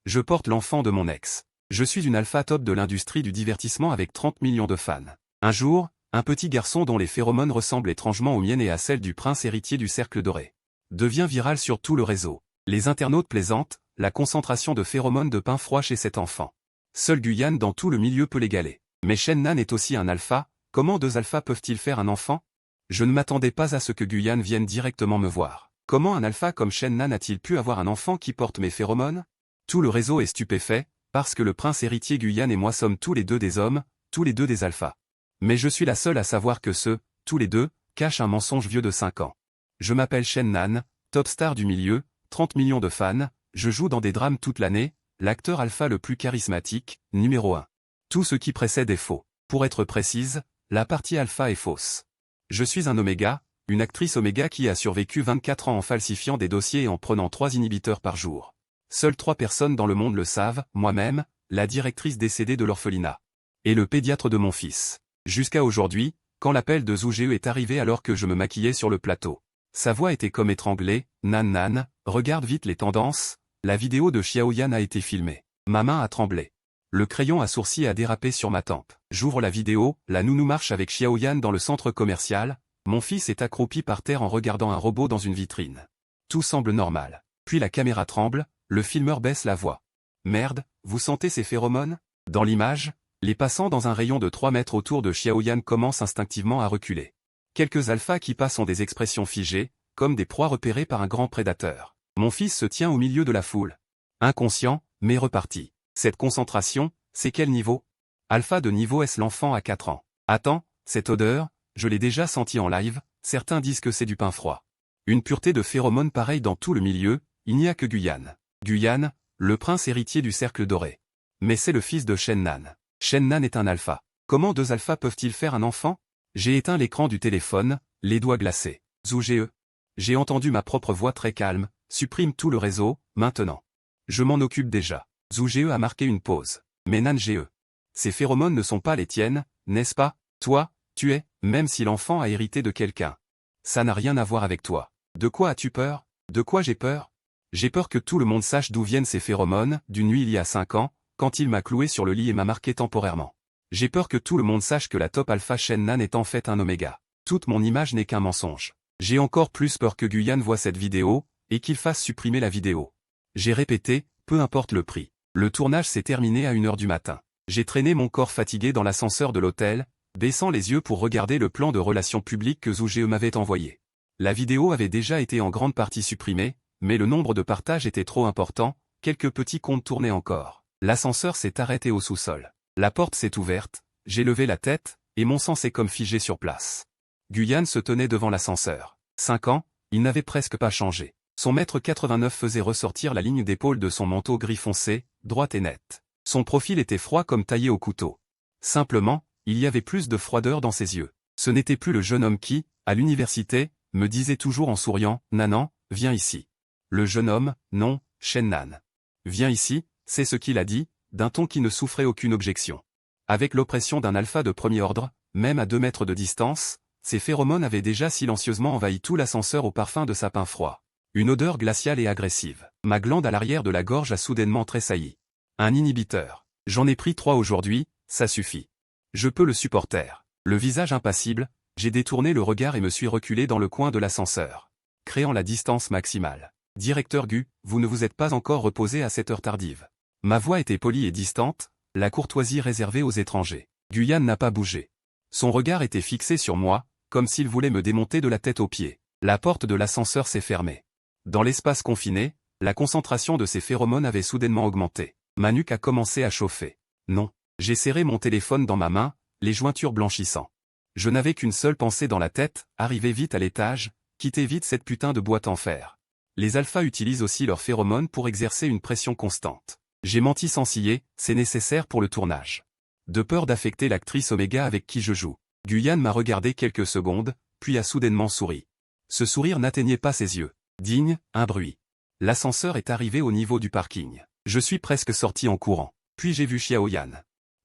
Je porte l'enfant de mon ex. Je suis une alpha top de l'industrie du divertissement avec 30 millions de fans. Un jour, un petit garçon dont les phéromones ressemblent étrangement aux miennes et à celles du prince héritier du cercle doré devient viral sur tout le réseau. Les internautes plaisantent, la concentration de phéromones de pain froid chez cet enfant. Seul Guyane dans tout le milieu peut l'égaler. Mais Shennan est aussi un alpha, comment deux alphas peuvent-ils faire un enfant? Je ne m'attendais pas à ce que Guyane vienne directement me voir. Comment un alpha comme Shennan a-t-il pu avoir un enfant qui porte mes phéromones? Tout le réseau est stupéfait, parce que le prince héritier Guyane et moi sommes tous les deux des hommes, tous les deux des alphas. Mais je suis la seule à savoir que tous les deux, cachent un mensonge vieux de 5 ans. Je m'appelle Shennan, top star du milieu, 30 millions de fans, je joue dans des drames toute l'année, l'acteur alpha le plus charismatique, numéro 1. Tout ce qui précède est faux. Pour être précise, la partie alpha est fausse. Je suis un oméga, une actrice oméga qui a survécu 24 ans en falsifiant des dossiers et en prenant 3 inhibiteurs par jour. Seules 3 personnes dans le monde le savent, moi-même, la directrice décédée de l'orphelinat, et le pédiatre de mon fils. Jusqu'à aujourd'hui, quand l'appel de Zhu Jie est arrivé alors que je me maquillais sur le plateau. Sa voix était comme étranglée, Nan Nan, regarde vite les tendances, la vidéo de Xiaoyan a été filmée. Ma main a tremblé. Le crayon à sourcils a dérapé sur ma tempe. J'ouvre la vidéo, la nounou marche avec Xiaoyan dans le centre commercial, mon fils est accroupi par terre en regardant un robot dans une vitrine. Tout semble normal. Puis la caméra tremble, le filmeur baisse la voix. Merde, vous sentez ces phéromones? Dans l'image, les passants dans un rayon de 3 mètres autour de Xiaoyan commencent instinctivement à reculer. Quelques alphas qui passent ont des expressions figées, comme des proies repérées par un grand prédateur. Mon fils se tient au milieu de la foule. Inconscient, mais reparti. Cette concentration, c'est quel niveau? Alpha de niveau S. L'enfant a 4 ans. Attends, cette odeur, je l'ai déjà sentie en live, certains disent que c'est du pain froid. Une pureté de phéromones pareille dans tout le milieu, il n'y a que Guyane. Guyane, le prince héritier du cercle doré. Mais c'est le fils de Shennan. Shennan est un alpha. Comment 2 alphas peuvent-ils faire un enfant? J'ai éteint l'écran du téléphone, les doigts glacés. Zhu Jie. J'ai entendu ma propre voix très calme, supprime tout le réseau, maintenant. Je m'en occupe déjà. Zhu Jie a marqué une pause. Mais Nan Jie. Ces phéromones ne sont pas les tiennes, n'est-ce pas? Toi, tu es, même si l'enfant a hérité de quelqu'un. Ça n'a rien à voir avec toi. De quoi as-tu peur? De quoi j'ai peur? J'ai peur que tout le monde sache d'où viennent ces phéromones, d'une nuit il y a 5 ans, quand il m'a cloué sur le lit et m'a marqué temporairement. J'ai peur que tout le monde sache que la top alpha Shennan est en fait un oméga. Toute mon image n'est qu'un mensonge. J'ai encore plus peur que Guyane voie cette vidéo, et qu'il fasse supprimer la vidéo. J'ai répété, peu importe le prix. Le tournage s'est terminé à 1 h du matin. J'ai traîné mon corps fatigué dans l'ascenseur de l'hôtel, baissant les yeux pour regarder le plan de relations publiques que Zhu Jie m'avait envoyé. La vidéo avait déjà été en grande partie supprimée, mais le nombre de partages était trop important, quelques petits comptes tournaient encore. L'ascenseur s'est arrêté au sous-sol. La porte s'est ouverte, j'ai levé la tête, et mon sang s'est comme figé sur place. Guyane se tenait devant l'ascenseur. 5 ans, il n'avait presque pas changé. Son 1m89 faisait ressortir la ligne d'épaule de son manteau gris foncé, droite et nette. Son profil était froid comme taillé au couteau. Simplement, il y avait plus de froideur dans ses yeux. Ce n'était plus le jeune homme qui, à l'université, me disait toujours en souriant, « Nanan, viens ici. » Le jeune homme, non, Shennan. « Viens ici », c'est ce qu'il a dit, d'un ton qui ne souffrait aucune objection. Avec l'oppression d'un alpha de premier ordre, même à 2 mètres de distance, ses phéromones avaient déjà silencieusement envahi tout l'ascenseur au parfum de sapin froid. Une odeur glaciale et agressive. Ma glande à l'arrière de la gorge a soudainement tressailli. Un inhibiteur. J'en ai pris 3 aujourd'hui, ça suffit. Je peux le supporter. Le visage impassible, j'ai détourné le regard et me suis reculé dans le coin de l'ascenseur, créant la distance maximale. Directeur Gu, vous ne vous êtes pas encore reposé à cette heure tardive. Ma voix était polie et distante, la courtoisie réservée aux étrangers. Guyane n'a pas bougé. Son regard était fixé sur moi, comme s'il voulait me démonter de la tête aux pieds. La porte de l'ascenseur s'est fermée. Dans l'espace confiné, la concentration de ces phéromones avait soudainement augmenté. Ma nuque a commencé à chauffer. Non. J'ai serré mon téléphone dans ma main, les jointures blanchissant. Je n'avais qu'une seule pensée dans la tête, arriver vite à l'étage, quitter vite cette putain de boîte en fer. Les alphas utilisent aussi leurs phéromones pour exercer une pression constante. J'ai menti sans ciller, c'est nécessaire pour le tournage. De peur d'affecter l'actrice Oméga avec qui je joue. Guyane m'a regardé quelques secondes, puis a soudainement souri. Ce sourire n'atteignait pas ses yeux. Digne, un bruit. L'ascenseur est arrivé au niveau du parking. Je suis presque sorti en courant. Puis j'ai vu Xiaoyan.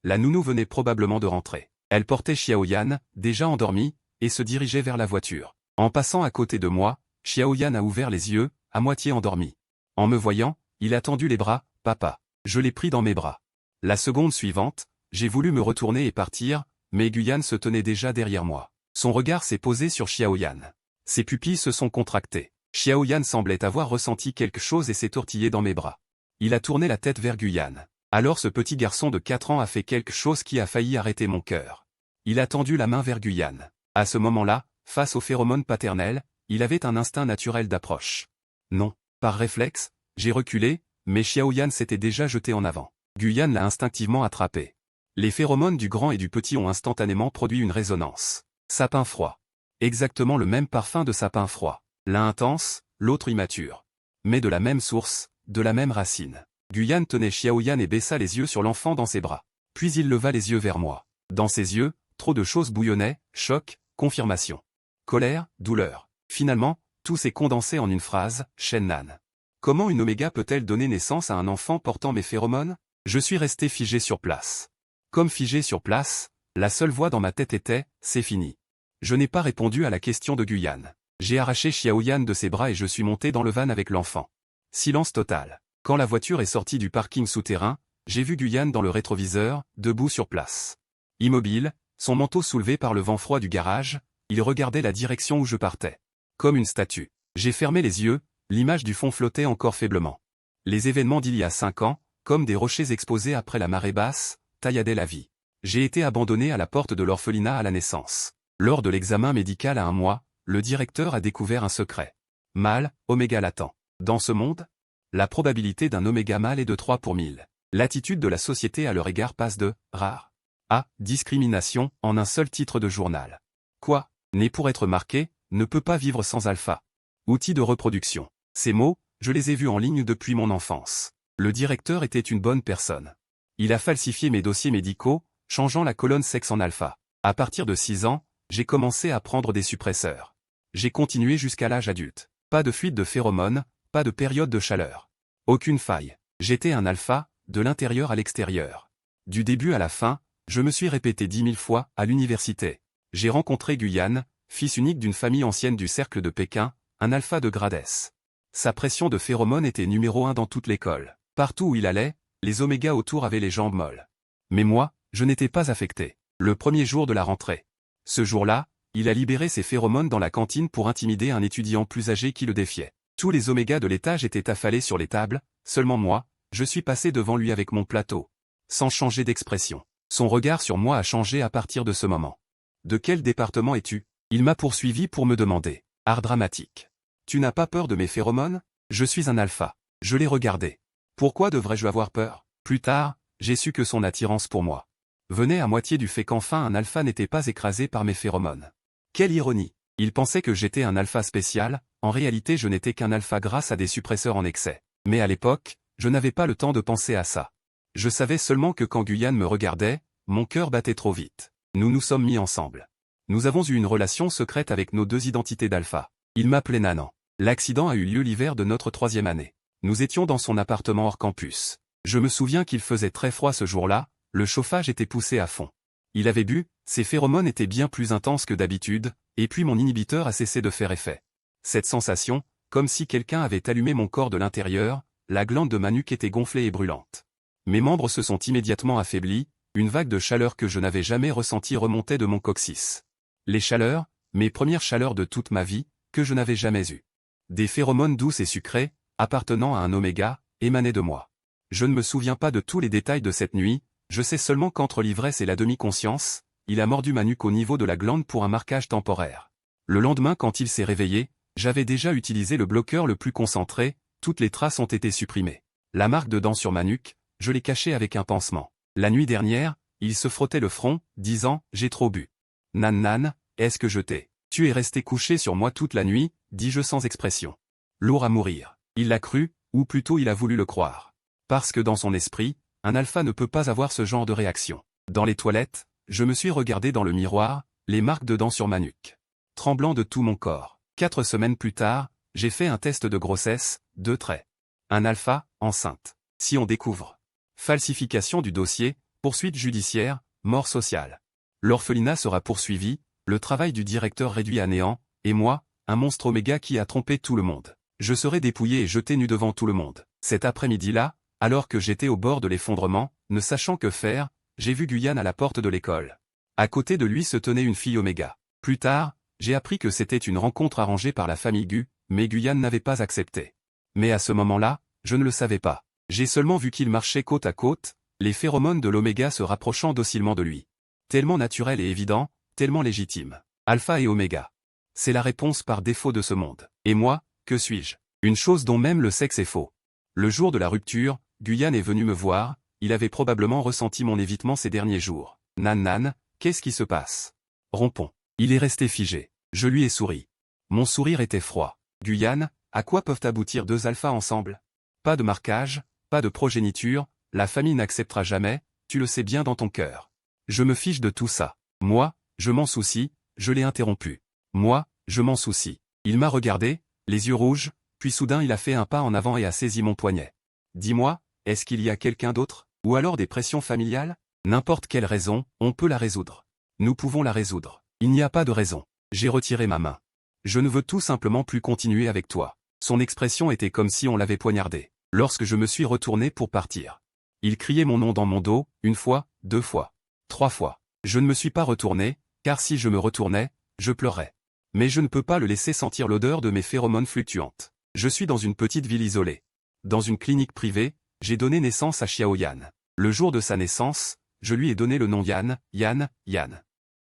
La nounou venait probablement de rentrer. Elle portait Xiaoyan, déjà endormi, et se dirigeait vers la voiture. En passant à côté de moi, Xiaoyan a ouvert les yeux, à moitié endormi. En me voyant, il a tendu les bras, « Papa. Je l'ai pris dans mes bras. La seconde suivante, j'ai voulu me retourner et partir, mais Guyan se tenait déjà derrière moi. Son regard s'est posé sur Xiaoyan. Ses pupilles se sont contractées. Xiaoyan semblait avoir ressenti quelque chose et s'est tortillé dans mes bras. Il a tourné la tête vers Guyan. Alors ce petit garçon de 4 ans a fait quelque chose qui a failli arrêter mon cœur. Il a tendu la main vers Guyan. À ce moment-là, face aux phéromones paternels, il avait un instinct naturel d'approche. Non, par réflexe, j'ai reculé, mais Xiaoyan s'était déjà jeté en avant. Guyan l'a instinctivement attrapé. Les phéromones du grand et du petit ont instantanément produit une résonance. Sapin froid. Exactement le même parfum de sapin froid. L'un intense, l'autre immature. Mais de la même source, de la même racine. Guyan tenait Xiaoyan et baissa les yeux sur l'enfant dans ses bras. Puis il leva les yeux vers moi. Dans ses yeux, trop de choses bouillonnaient, choc, confirmation. Colère, douleur. Finalement, tout s'est condensé en une phrase, Shennan. Comment une oméga peut-elle donner naissance à un enfant portant mes phéromones? Je suis resté figé sur place. Comme figé sur place, la seule voix dans ma tête était « c'est fini ». Je n'ai pas répondu à la question de Guyan. J'ai arraché Xiaoyan de ses bras et je suis monté dans le van avec l'enfant. Silence total. Quand la voiture est sortie du parking souterrain, j'ai vu Guyan dans le rétroviseur, debout sur place. Immobile, son manteau soulevé par le vent froid du garage, il regardait la direction où je partais. Comme une statue. J'ai fermé les yeux, l'image du fond flottait encore faiblement. Les événements d'il y a 5 ans, comme des rochers exposés après la marée basse, tailladaient la vie. J'ai été abandonné à la porte de l'orphelinat à la naissance. Lors de l'examen médical à 1 mois, le directeur a découvert un secret. Mâle, oméga latent. Dans ce monde, la probabilité d'un oméga mâle est de 3 pour 1000. L'attitude de la société à leur égard passe de « rare » à « discrimination » en un seul titre de journal. Quoi, né pour être marqué, ne peut pas vivre sans alpha. Outil de reproduction. Ces mots, je les ai vus en ligne depuis mon enfance. Le directeur était une bonne personne. Il a falsifié mes dossiers médicaux, changeant la colonne sexe en alpha. À partir de 6 ans, j'ai commencé à prendre des suppresseurs. J'ai continué jusqu'à l'âge adulte. Pas de fuite de phéromones, pas de période de chaleur. Aucune faille. J'étais un alpha, de l'intérieur à l'extérieur. Du début à la fin, je me suis répété 10 000 fois à l'université. J'ai rencontré Guyan, fils unique d'une famille ancienne du cercle de Pékin, un alpha de grade S. Sa pression de phéromones était numéro 1 dans toute l'école. Partout où il allait, les omégas autour avaient les jambes molles. Mais moi, je n'étais pas affecté. Le premier jour de la rentrée. Ce jour-là, il a libéré ses phéromones dans la cantine pour intimider un étudiant plus âgé qui le défiait. Tous les omégas de l'étage étaient affalés sur les tables, seulement moi, je suis passé devant lui avec mon plateau. Sans changer d'expression. Son regard sur moi a changé à partir de ce moment. De quel département es-tu? Il m'a poursuivi pour me demander. Art dramatique. Tu n'as pas peur de mes phéromones? Je suis un alpha. Je l'ai regardé. Pourquoi devrais-je avoir peur? Plus tard, j'ai su que son attirance pour moi venait à moitié du fait qu'enfin un alpha n'était pas écrasé par mes phéromones. Quelle ironie! Il pensait que j'étais un alpha spécial, en réalité je n'étais qu'un alpha grâce à des suppresseurs en excès. Mais à l'époque, je n'avais pas le temps de penser à ça. Je savais seulement que quand Guyan me regardait, mon cœur battait trop vite. Nous nous sommes mis ensemble. Nous avons eu une relation secrète avec nos 2 identités d'alpha. Il m'appelait Nanan. L'accident a eu lieu l'hiver de notre 3e année. Nous étions dans son appartement hors campus. Je me souviens qu'il faisait très froid ce jour-là, le chauffage était poussé à fond. Il avait bu, ses phéromones étaient bien plus intenses que d'habitude, et puis mon inhibiteur a cessé de faire effet. Cette sensation, comme si quelqu'un avait allumé mon corps de l'intérieur, la glande de ma nuque était gonflée et brûlante. Mes membres se sont immédiatement affaiblis, une vague de chaleur que je n'avais jamais ressentie remontait de mon coccyx. Les chaleurs, mes premières chaleurs de toute ma vie, que je n'avais jamais eues. Des phéromones douces et sucrées, appartenant à un oméga, émanaient de moi. Je ne me souviens pas de tous les détails de cette nuit, je sais seulement qu'entre l'ivresse et la demi-conscience, il a mordu ma nuque au niveau de la glande pour un marquage temporaire. Le lendemain quand il s'est réveillé, j'avais déjà utilisé le bloqueur le plus concentré, toutes les traces ont été supprimées. La marque de dents sur ma nuque, je l'ai cachée avec un pansement. La nuit dernière, il se frottait le front, disant « j'ai trop bu ». « Nan nan, est-ce que je t'ai? Tu es resté couché sur moi toute la nuit », dis-je sans expression. Lourd à mourir. Il l'a cru, ou plutôt il a voulu le croire. Parce que dans son esprit, un alpha ne peut pas avoir ce genre de réaction. Dans les toilettes, je me suis regardé dans le miroir, les marques de dents sur ma nuque. Tremblant de tout mon corps. 4 semaines plus tard, j'ai fait un test de grossesse, 2 traits. Un alpha, enceinte. Si on découvre. Falsification du dossier, poursuite judiciaire, mort sociale. L'orphelinat sera poursuivi, le travail du directeur réduit à néant, et moi, un monstre oméga qui a trompé tout le monde. Je serai dépouillé et jeté nu devant tout le monde. Cet après-midi-là, Alors que j'étais au bord de l'effondrement, ne sachant que faire, j'ai vu Guyane à la porte de l'école. À côté de lui se tenait une fille Oméga. Plus tard, j'ai appris que c'était une rencontre arrangée par la famille Gu, mais Guyane n'avait pas accepté. Mais à ce moment-là, je ne le savais pas. J'ai seulement vu qu'ils marchaient côte à côte, les phéromones de l'Oméga se rapprochant docilement de lui. Tellement naturel et évident, tellement légitime. Alpha et Oméga. C'est la réponse par défaut de ce monde. Et moi, que suis-je? Une chose dont même le sexe est faux. Le jour de la rupture, Guyane est venu me voir, il avait probablement ressenti mon évitement ces derniers jours. Nan, qu'est-ce qui se passe? Rompons. Il est resté figé. Je lui ai souri. Mon sourire était froid. Guyane, à quoi peuvent aboutir deux alphas ensemble? Pas de marquage, pas de progéniture, la famille n'acceptera jamais, tu le sais bien dans ton cœur. Je me fiche de tout ça. Moi, je m'en soucie, je l'ai interrompu. Moi, je m'en soucie. Il m'a regardé, les yeux rouges, puis soudain il a fait un pas en avant et a saisi mon poignet. Dis-moi, est-ce qu'il y a quelqu'un d'autre? Ou alors des pressions familiales? N'importe quelle raison, on peut la résoudre. Nous pouvons la résoudre. Il n'y a pas de raison. J'ai retiré ma main. Je ne veux tout simplement plus continuer avec toi. Son expression était comme si on l'avait poignardé. Lorsque je me suis retourné pour partir. Il criait mon nom dans mon dos, une fois, deux fois, trois fois. Je ne me suis pas retourné, car si je me retournais, je pleurais. Mais je ne peux pas le laisser sentir l'odeur de mes phéromones fluctuantes. Je suis dans une petite ville isolée. Dans une clinique privée, j'ai donné naissance à Xiaoyan. Le jour de sa naissance, je lui ai donné le nom Yan.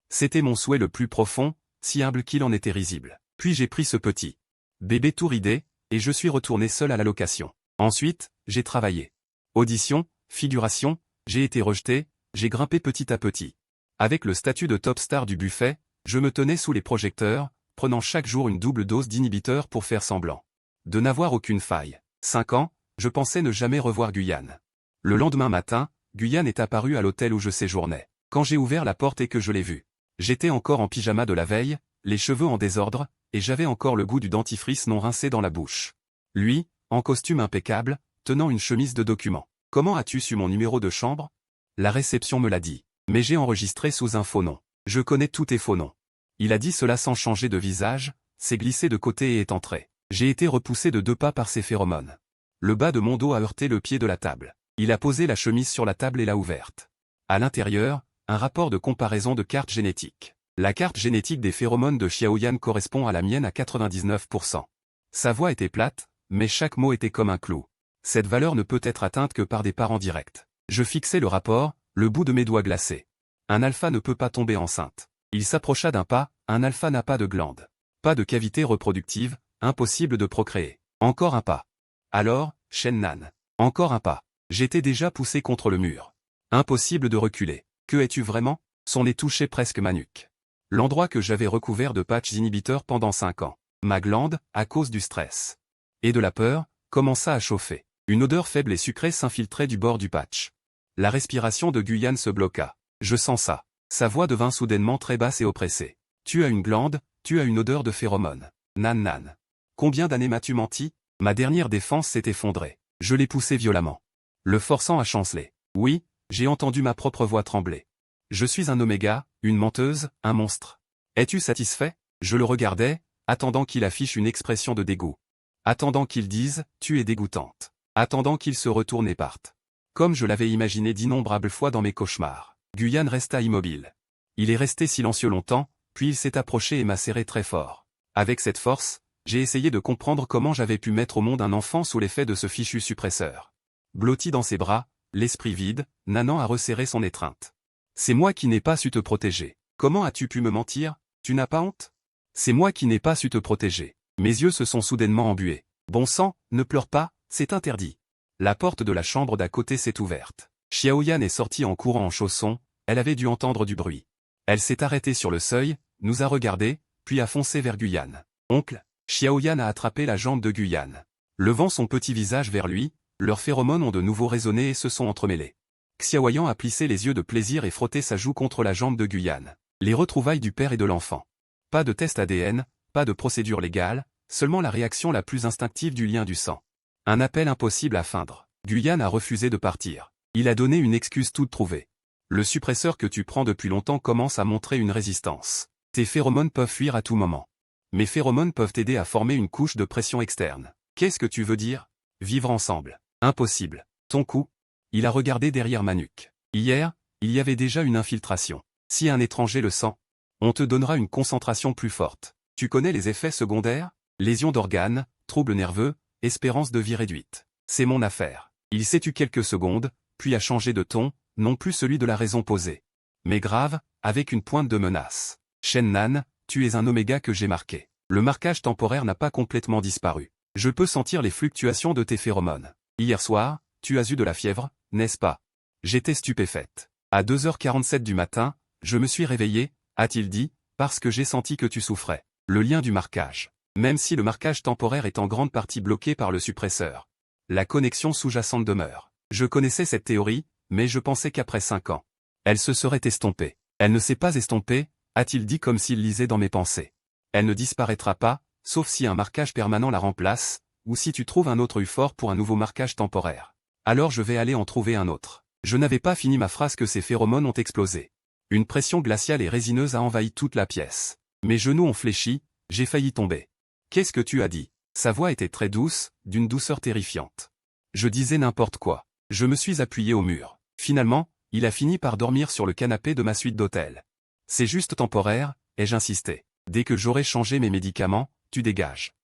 C'était mon souhait le plus profond, si humble qu'il en était risible. Puis j'ai pris ce petit bébé tout ridé, et je suis retourné seul à la location. Ensuite, j'ai travaillé. Audition, figuration, j'ai été rejeté, j'ai grimpé petit à petit. Avec le statut de top star du buffet, je me tenais sous les projecteurs, prenant chaque jour une double dose d'inhibiteur pour faire semblant de n'avoir aucune faille. 5 ans, je pensais ne jamais revoir Guyane. Le lendemain matin, Guyane est apparu à l'hôtel où je séjournais. Quand j'ai ouvert la porte et que je l'ai vu, j'étais encore en pyjama de la veille, les cheveux en désordre, et j'avais encore le goût du dentifrice non rincé dans la bouche. Lui, en costume impeccable, tenant une chemise de document. Comment as-tu su mon numéro de chambre? La réception me l'a dit. Mais j'ai enregistré sous un faux nom. Je connais tous tes faux noms. Il a dit cela sans changer de visage, s'est glissé de côté et est entré. J'ai été repoussé de 2 pas par ses phéromones. Le bas de mon dos a heurté le pied de la table. Il a posé la chemise sur la table et l'a ouverte. À l'intérieur, un rapport de comparaison de cartes génétiques. La carte génétique des phéromones de Xiaoyan correspond à la mienne à 99%. Sa voix était plate, mais chaque mot était comme un clou. Cette valeur ne peut être atteinte que par des parents directs. Je fixai le rapport, le bout de mes doigts glacés. Un alpha ne peut pas tomber enceinte. Il s'approcha d'un pas, un alpha n'a pas de glande. Pas de cavité reproductive, impossible de procréer. Encore un pas. Alors, Shennan. Encore un pas. J'étais déjà poussé contre le mur. Impossible de reculer. Que es-tu vraiment? Son nez touchait presque ma nuque. L'endroit que j'avais recouvert de patchs inhibiteurs pendant 5 ans. Ma glande, à cause du stress et de la peur, commença à chauffer. Une odeur faible et sucrée s'infiltrait du bord du patch. La respiration de Guyane se bloqua. Je sens ça. Sa voix devint soudainement très basse et oppressée. Tu as une glande, tu as une odeur de phéromone. Nan. Combien d'années m'as-tu menti? Ma dernière défense s'est effondrée. Je l'ai poussé violemment, le forçant à chanceler. Oui, j'ai entendu ma propre voix trembler. Je suis un oméga, une menteuse, un monstre. Es-tu satisfait? Je le regardais, attendant qu'il affiche une expression de dégoût. Attendant qu'il dise, tu es dégoûtante. Attendant qu'il se retourne et parte. Comme je l'avais imaginé d'innombrables fois dans mes cauchemars. Guyane resta immobile. Il est resté silencieux longtemps, puis il s'est approché et m'a serré très fort. Avec cette force, j'ai essayé de comprendre comment j'avais pu mettre au monde un enfant sous l'effet de ce fichu suppresseur. Blotti dans ses bras, l'esprit vide, Nanan a resserré son étreinte. C'est moi qui n'ai pas su te protéger. Comment as-tu pu me mentir? Tu n'as pas honte? C'est moi qui n'ai pas su te protéger. Mes yeux se sont soudainement embués. Bon sang, ne pleure pas, c'est interdit. La porte de la chambre d'à côté s'est ouverte. Xiaoyan est sortie en courant en chaussons, elle avait dû entendre du bruit. Elle s'est arrêtée sur le seuil, nous a regardés, puis a foncé vers Guyane. Oncle, Xiaoyan a attrapé la jambe de Guyane. Levant son petit visage vers lui, leurs phéromones ont de nouveau résonné et se sont entremêlés. Xiaoyan a plissé les yeux de plaisir et frotté sa joue contre la jambe de Guyane. Les retrouvailles du père et de l'enfant. Pas de test ADN, pas de procédure légale, seulement la réaction la plus instinctive du lien du sang. Un appel impossible à feindre. Guyane a refusé de partir. Il a donné une excuse toute trouvée. Le suppresseur que tu prends depuis longtemps commence à montrer une résistance. Tes phéromones peuvent fuir à tout moment. Mes phéromones peuvent t'aider à former une couche de pression externe. Qu'est-ce que tu veux dire? Vivre ensemble. Impossible. Ton cou? Il a regardé derrière ma nuque. Hier, il y avait déjà une infiltration. Si un étranger le sent, on te donnera une concentration plus forte. Tu connais les effets secondaires? Lésions d'organes, troubles nerveux, espérance de vie réduite. C'est mon affaire. Il s'est tu quelques secondes, puis a changé de ton, non plus celui de la raison posée. Mais grave, avec une pointe de menace. Shen Nan, tu es un oméga que j'ai marqué. Le marquage temporaire n'a pas complètement disparu. Je peux sentir les fluctuations de tes phéromones. Hier soir, tu as eu de la fièvre, n'est-ce pas? J'étais stupéfaite. À 2h47 du matin, je me suis réveillé, a-t-il dit, parce que j'ai senti que tu souffrais. Le lien du marquage. Même si le marquage temporaire est en grande partie bloqué par le suppresseur, la connexion sous-jacente demeure. Je connaissais cette théorie, mais je pensais qu'après 5 ans, elle se serait estompée. Elle ne s'est pas estompée, a-t-il dit comme s'il lisait dans mes pensées. Elle ne disparaîtra pas, sauf si un marquage permanent la remplace, ou si tu trouves un autre fort pour un nouveau marquage temporaire. Alors je vais aller en trouver un autre. Je n'avais pas fini ma phrase que ces phéromones ont explosé. Une pression glaciale et résineuse a envahi toute la pièce. Mes genoux ont fléchi, j'ai failli tomber. Qu'est-ce que tu as dit? Sa voix était très douce, d'une douceur terrifiante. Je disais n'importe quoi. Je me suis appuyé au mur. Finalement, il a fini par dormir sur le canapé de ma suite d'hôtel. C'est juste temporaire, ai-je insisté. Dès que j'aurai changé mes médicaments, tu dégages.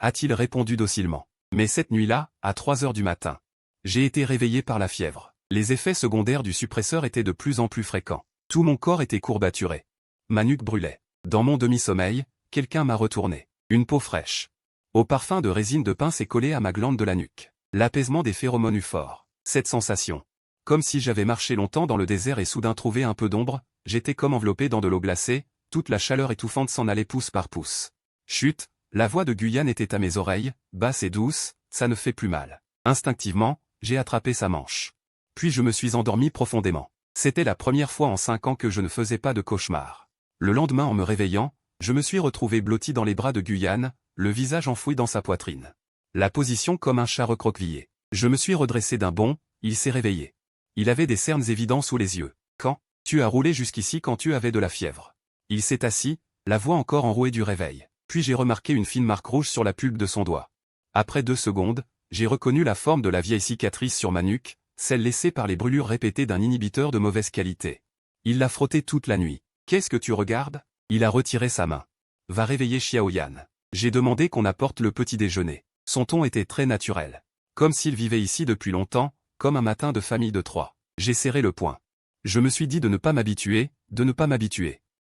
A-t-il répondu docilement. Mais cette nuit-là, à 3 heures du matin, j'ai été réveillé par la fièvre. Les effets secondaires du suppresseur étaient de plus en plus fréquents. Tout mon corps était courbaturé. Ma nuque brûlait. Dans mon demi-sommeil, quelqu'un m'a retourné. Une peau fraîche. Au parfum de résine de pin s'est collé à ma glande de la nuque. L'apaisement des phéromones eut fort. Cette sensation. Comme si j'avais marché longtemps dans le désert et soudain trouvé un peu d'ombre, j'étais comme enveloppé dans de l'eau glacée, toute la chaleur étouffante s'en allait pouce par pouce. Chut, la voix de Guyane était à mes oreilles, basse et douce, ça ne fait plus mal. Instinctivement, j'ai attrapé sa manche. Puis je me suis endormi profondément. C'était la première fois en 5 ans que je ne faisais pas de cauchemar. Le lendemain en me réveillant, je me suis retrouvé blotti dans les bras de Guyane, le visage enfoui dans sa poitrine. La position comme un chat recroquevillé. Je me suis redressé d'un bond, il s'est réveillé. Il avait des cernes évidents sous les yeux. Quand? Tu as roulé jusqu'ici quand tu avais de la fièvre. Il s'est assis, la voix encore enrouée du réveil. Puis j'ai remarqué une fine marque rouge sur la pulpe de son doigt. Après 2 secondes, j'ai reconnu la forme de la vieille cicatrice sur ma nuque, celle laissée par les brûlures répétées d'un inhibiteur de mauvaise qualité. Il l'a frotté toute la nuit. Qu'est-ce que tu regardes? Il a retiré sa main. Va réveiller Xiaoyan. J'ai demandé qu'on apporte le petit déjeuner. Son ton était très naturel. Comme s'il vivait ici depuis longtemps, comme un matin de famille de 3. J'ai serré le poing. Je me suis dit de ne pas m'habituer,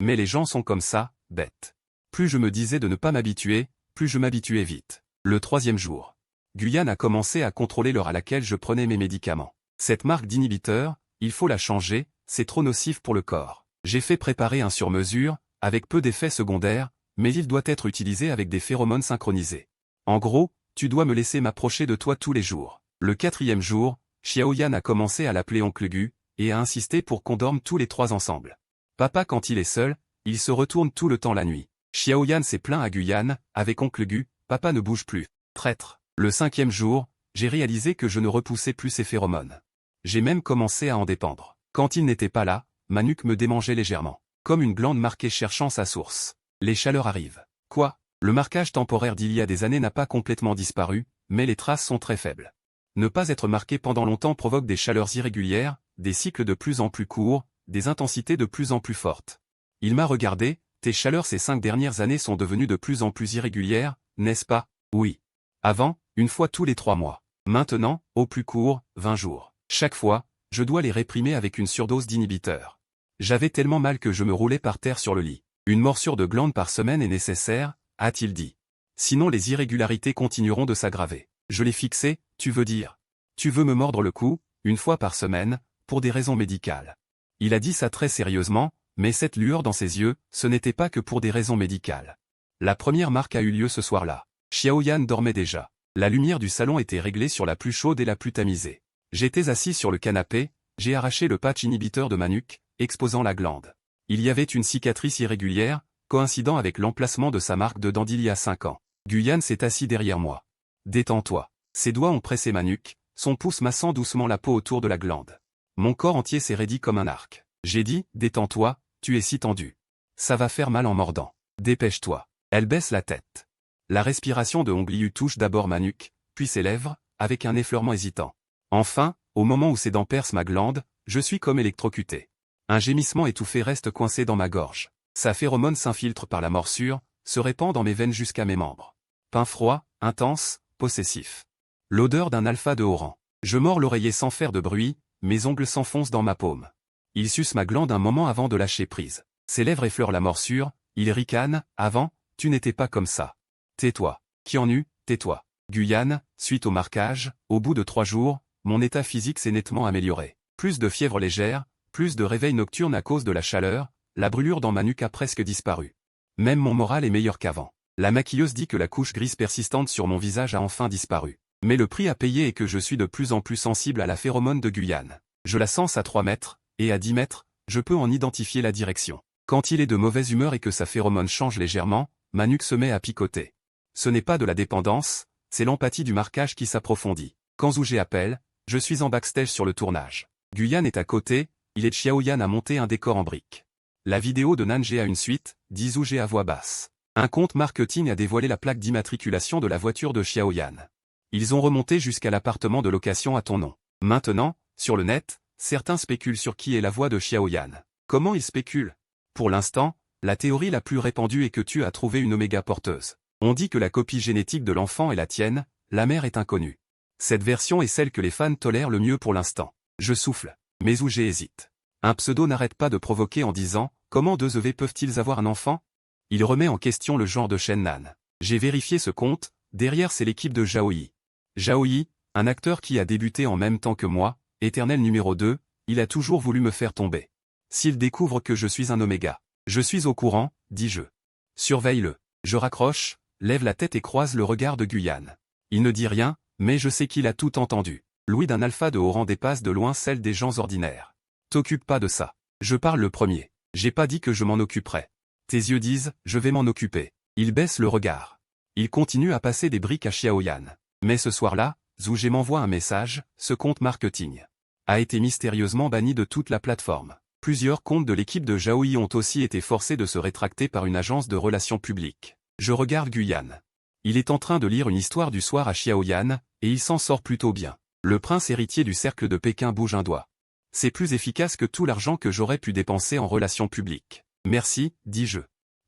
Mais les gens sont comme ça, bêtes. Plus je me disais de ne pas m'habituer, plus je m'habituais vite. Le 3e jour. Guyane a commencé à contrôler l'heure à laquelle je prenais mes médicaments. Cette marque d'inhibiteur, il faut la changer, c'est trop nocif pour le corps. J'ai fait préparer un sur-mesure, avec peu d'effets secondaires, mais il doit être utilisé avec des phéromones synchronisés. En gros, tu dois me laisser m'approcher de toi tous les jours. Le 4e jour, Xiaoyan a commencé à l'appeler oncle Gu, et a insisté pour qu'on dorme tous les 3 ensemble. Papa quand il est seul, il se retourne tout le temps la nuit. Xiaoyan s'est plaint à Guyane, avec oncle Gu, papa ne bouge plus. Traître. Le 5e jour, j'ai réalisé que je ne repoussais plus ses phéromones. J'ai même commencé à en dépendre. Quand il n'était pas là, ma nuque me démangeait légèrement. Comme une glande marquée cherchant sa source. Les chaleurs arrivent. Quoi? Le marquage temporaire d'il y a des années n'a pas complètement disparu, mais les traces sont très faibles. Ne pas être marqué pendant longtemps provoque des chaleurs irrégulières, des cycles de plus en plus courts, des intensités de plus en plus fortes. Il m'a regardé, tes chaleurs ces 5 dernières années sont devenues de plus en plus irrégulières, n'est-ce pas? Oui. Avant, une fois tous les 3 mois. Maintenant, au plus court, 20 jours. Chaque fois, je dois les réprimer avec une surdose d'inhibiteurs. J'avais tellement mal que je me roulais par terre sur le lit. Une morsure de glande par semaine est nécessaire, a-t-il dit. Sinon les irrégularités continueront de s'aggraver. Je l'ai fixé, tu veux dire. Tu veux me mordre le cou, 1 fois par semaine, pour des raisons médicales. Il a dit ça très sérieusement, mais cette lueur dans ses yeux, ce n'était pas que pour des raisons médicales. La première marque a eu lieu ce soir-là. Xiaoyan dormait déjà. La lumière du salon était réglée sur la plus chaude et la plus tamisée. J'étais assis sur le canapé, j'ai arraché le patch inhibiteur de ma nuque, exposant la glande. Il y avait une cicatrice irrégulière, coïncidant avec l'emplacement de sa marque dedans d'il y a 5 ans. Guyane s'est assis derrière moi. Détends-toi. Ses doigts ont pressé ma nuque, son pouce massant doucement la peau autour de la glande. Mon corps entier s'est raidi comme un arc. J'ai dit, détends-toi, tu es si tendu. Ça va faire mal en mordant. Dépêche-toi. Elle baisse la tête. La respiration de Hong Liu touche d'abord ma nuque, puis ses lèvres, avec un effleurement hésitant. Enfin, au moment où ses dents percent ma glande, je suis comme électrocuté. Un gémissement étouffé reste coincé dans ma gorge. Sa phéromone s'infiltre par la morsure, se répand dans mes veines jusqu'à mes membres. Pain froid, intense, possessif. L'odeur d'un alpha de haut rang. Je mords l'oreiller sans faire de bruit, mes ongles s'enfoncent dans ma paume. Il suce ma glande un moment avant de lâcher prise. Ses lèvres effleurent la morsure, il ricane, avant, tu n'étais pas comme ça. Tais-toi. Kianu, tais-toi. Guyane, suite au marquage, au bout de 3 jours, mon état physique s'est nettement amélioré. Plus de fièvre légère, plus de réveil nocturne à cause de la chaleur, la brûlure dans ma nuque a presque disparu. Même mon moral est meilleur qu'avant. La maquilleuse dit que la couche grise persistante sur mon visage a enfin disparu. Mais le prix à payer est que je suis de plus en plus sensible à la phéromone de Guyane. Je la sens à 3 mètres, et à 10 mètres, je peux en identifier la direction. Quand il est de mauvaise humeur et que sa phéromone change légèrement, ma nuque se met à picoter. Ce n'est pas de la dépendance, c'est l'empathie du marquage qui s'approfondit. Quand Zougé appelle, je suis en backstage sur le tournage. Guyane est à côté, il est de Xiaoyan à monter un décor en briques. La vidéo de Nanjé a une suite, dit Zougé à voix basse. Un compte marketing a dévoilé la plaque d'immatriculation de la voiture de Xiaoyan. Ils ont remonté jusqu'à l'appartement de location à ton nom. Maintenant, sur le net, certains spéculent sur qui est la voix de Xiaoyan. Comment ils spéculent? Pour l'instant, la théorie la plus répandue est que tu as trouvé une oméga porteuse. On dit que la copie génétique de l'enfant est la tienne, la mère est inconnue. Cette version est celle que les fans tolèrent le mieux pour l'instant. Je souffle, mais Zougé hésite. Un pseudo n'arrête pas de provoquer en disant « Comment 2 EV peuvent-ils avoir un enfant ?» Il remet en question le genre de Shennan. J'ai vérifié ce compte, derrière c'est l'équipe de Zhaoyi. Zhaoyi, un acteur qui a débuté en même temps que moi, éternel numéro 2, il a toujours voulu me faire tomber. S'il découvre que je suis un oméga, je suis au courant, dis-je. Surveille-le. Je raccroche, lève la tête et croise le regard de Guyane. Il ne dit rien, mais je sais qu'il a tout entendu. L'ouïe d'un alpha de haut rang dépasse de loin celle des gens ordinaires. T'occupe pas de ça. Je parle le premier. J'ai pas dit que je m'en occuperais. Tes yeux disent, je vais m'en occuper. Il baisse le regard. Il continue à passer des briques à Xiaoyan. Mais ce soir-là, Zougé m'envoie un message, ce compte marketing a été mystérieusement banni de toute la plateforme. Plusieurs comptes de l'équipe de Zhaoyi ont aussi été forcés de se rétracter par une agence de relations publiques. Je regarde Guyane. Il est en train de lire une histoire du soir à Xiaoyan, et il s'en sort plutôt bien. Le prince héritier du cercle de Pékin bouge un doigt. C'est plus efficace que tout l'argent que j'aurais pu dépenser en relations publiques. Merci, dis-je.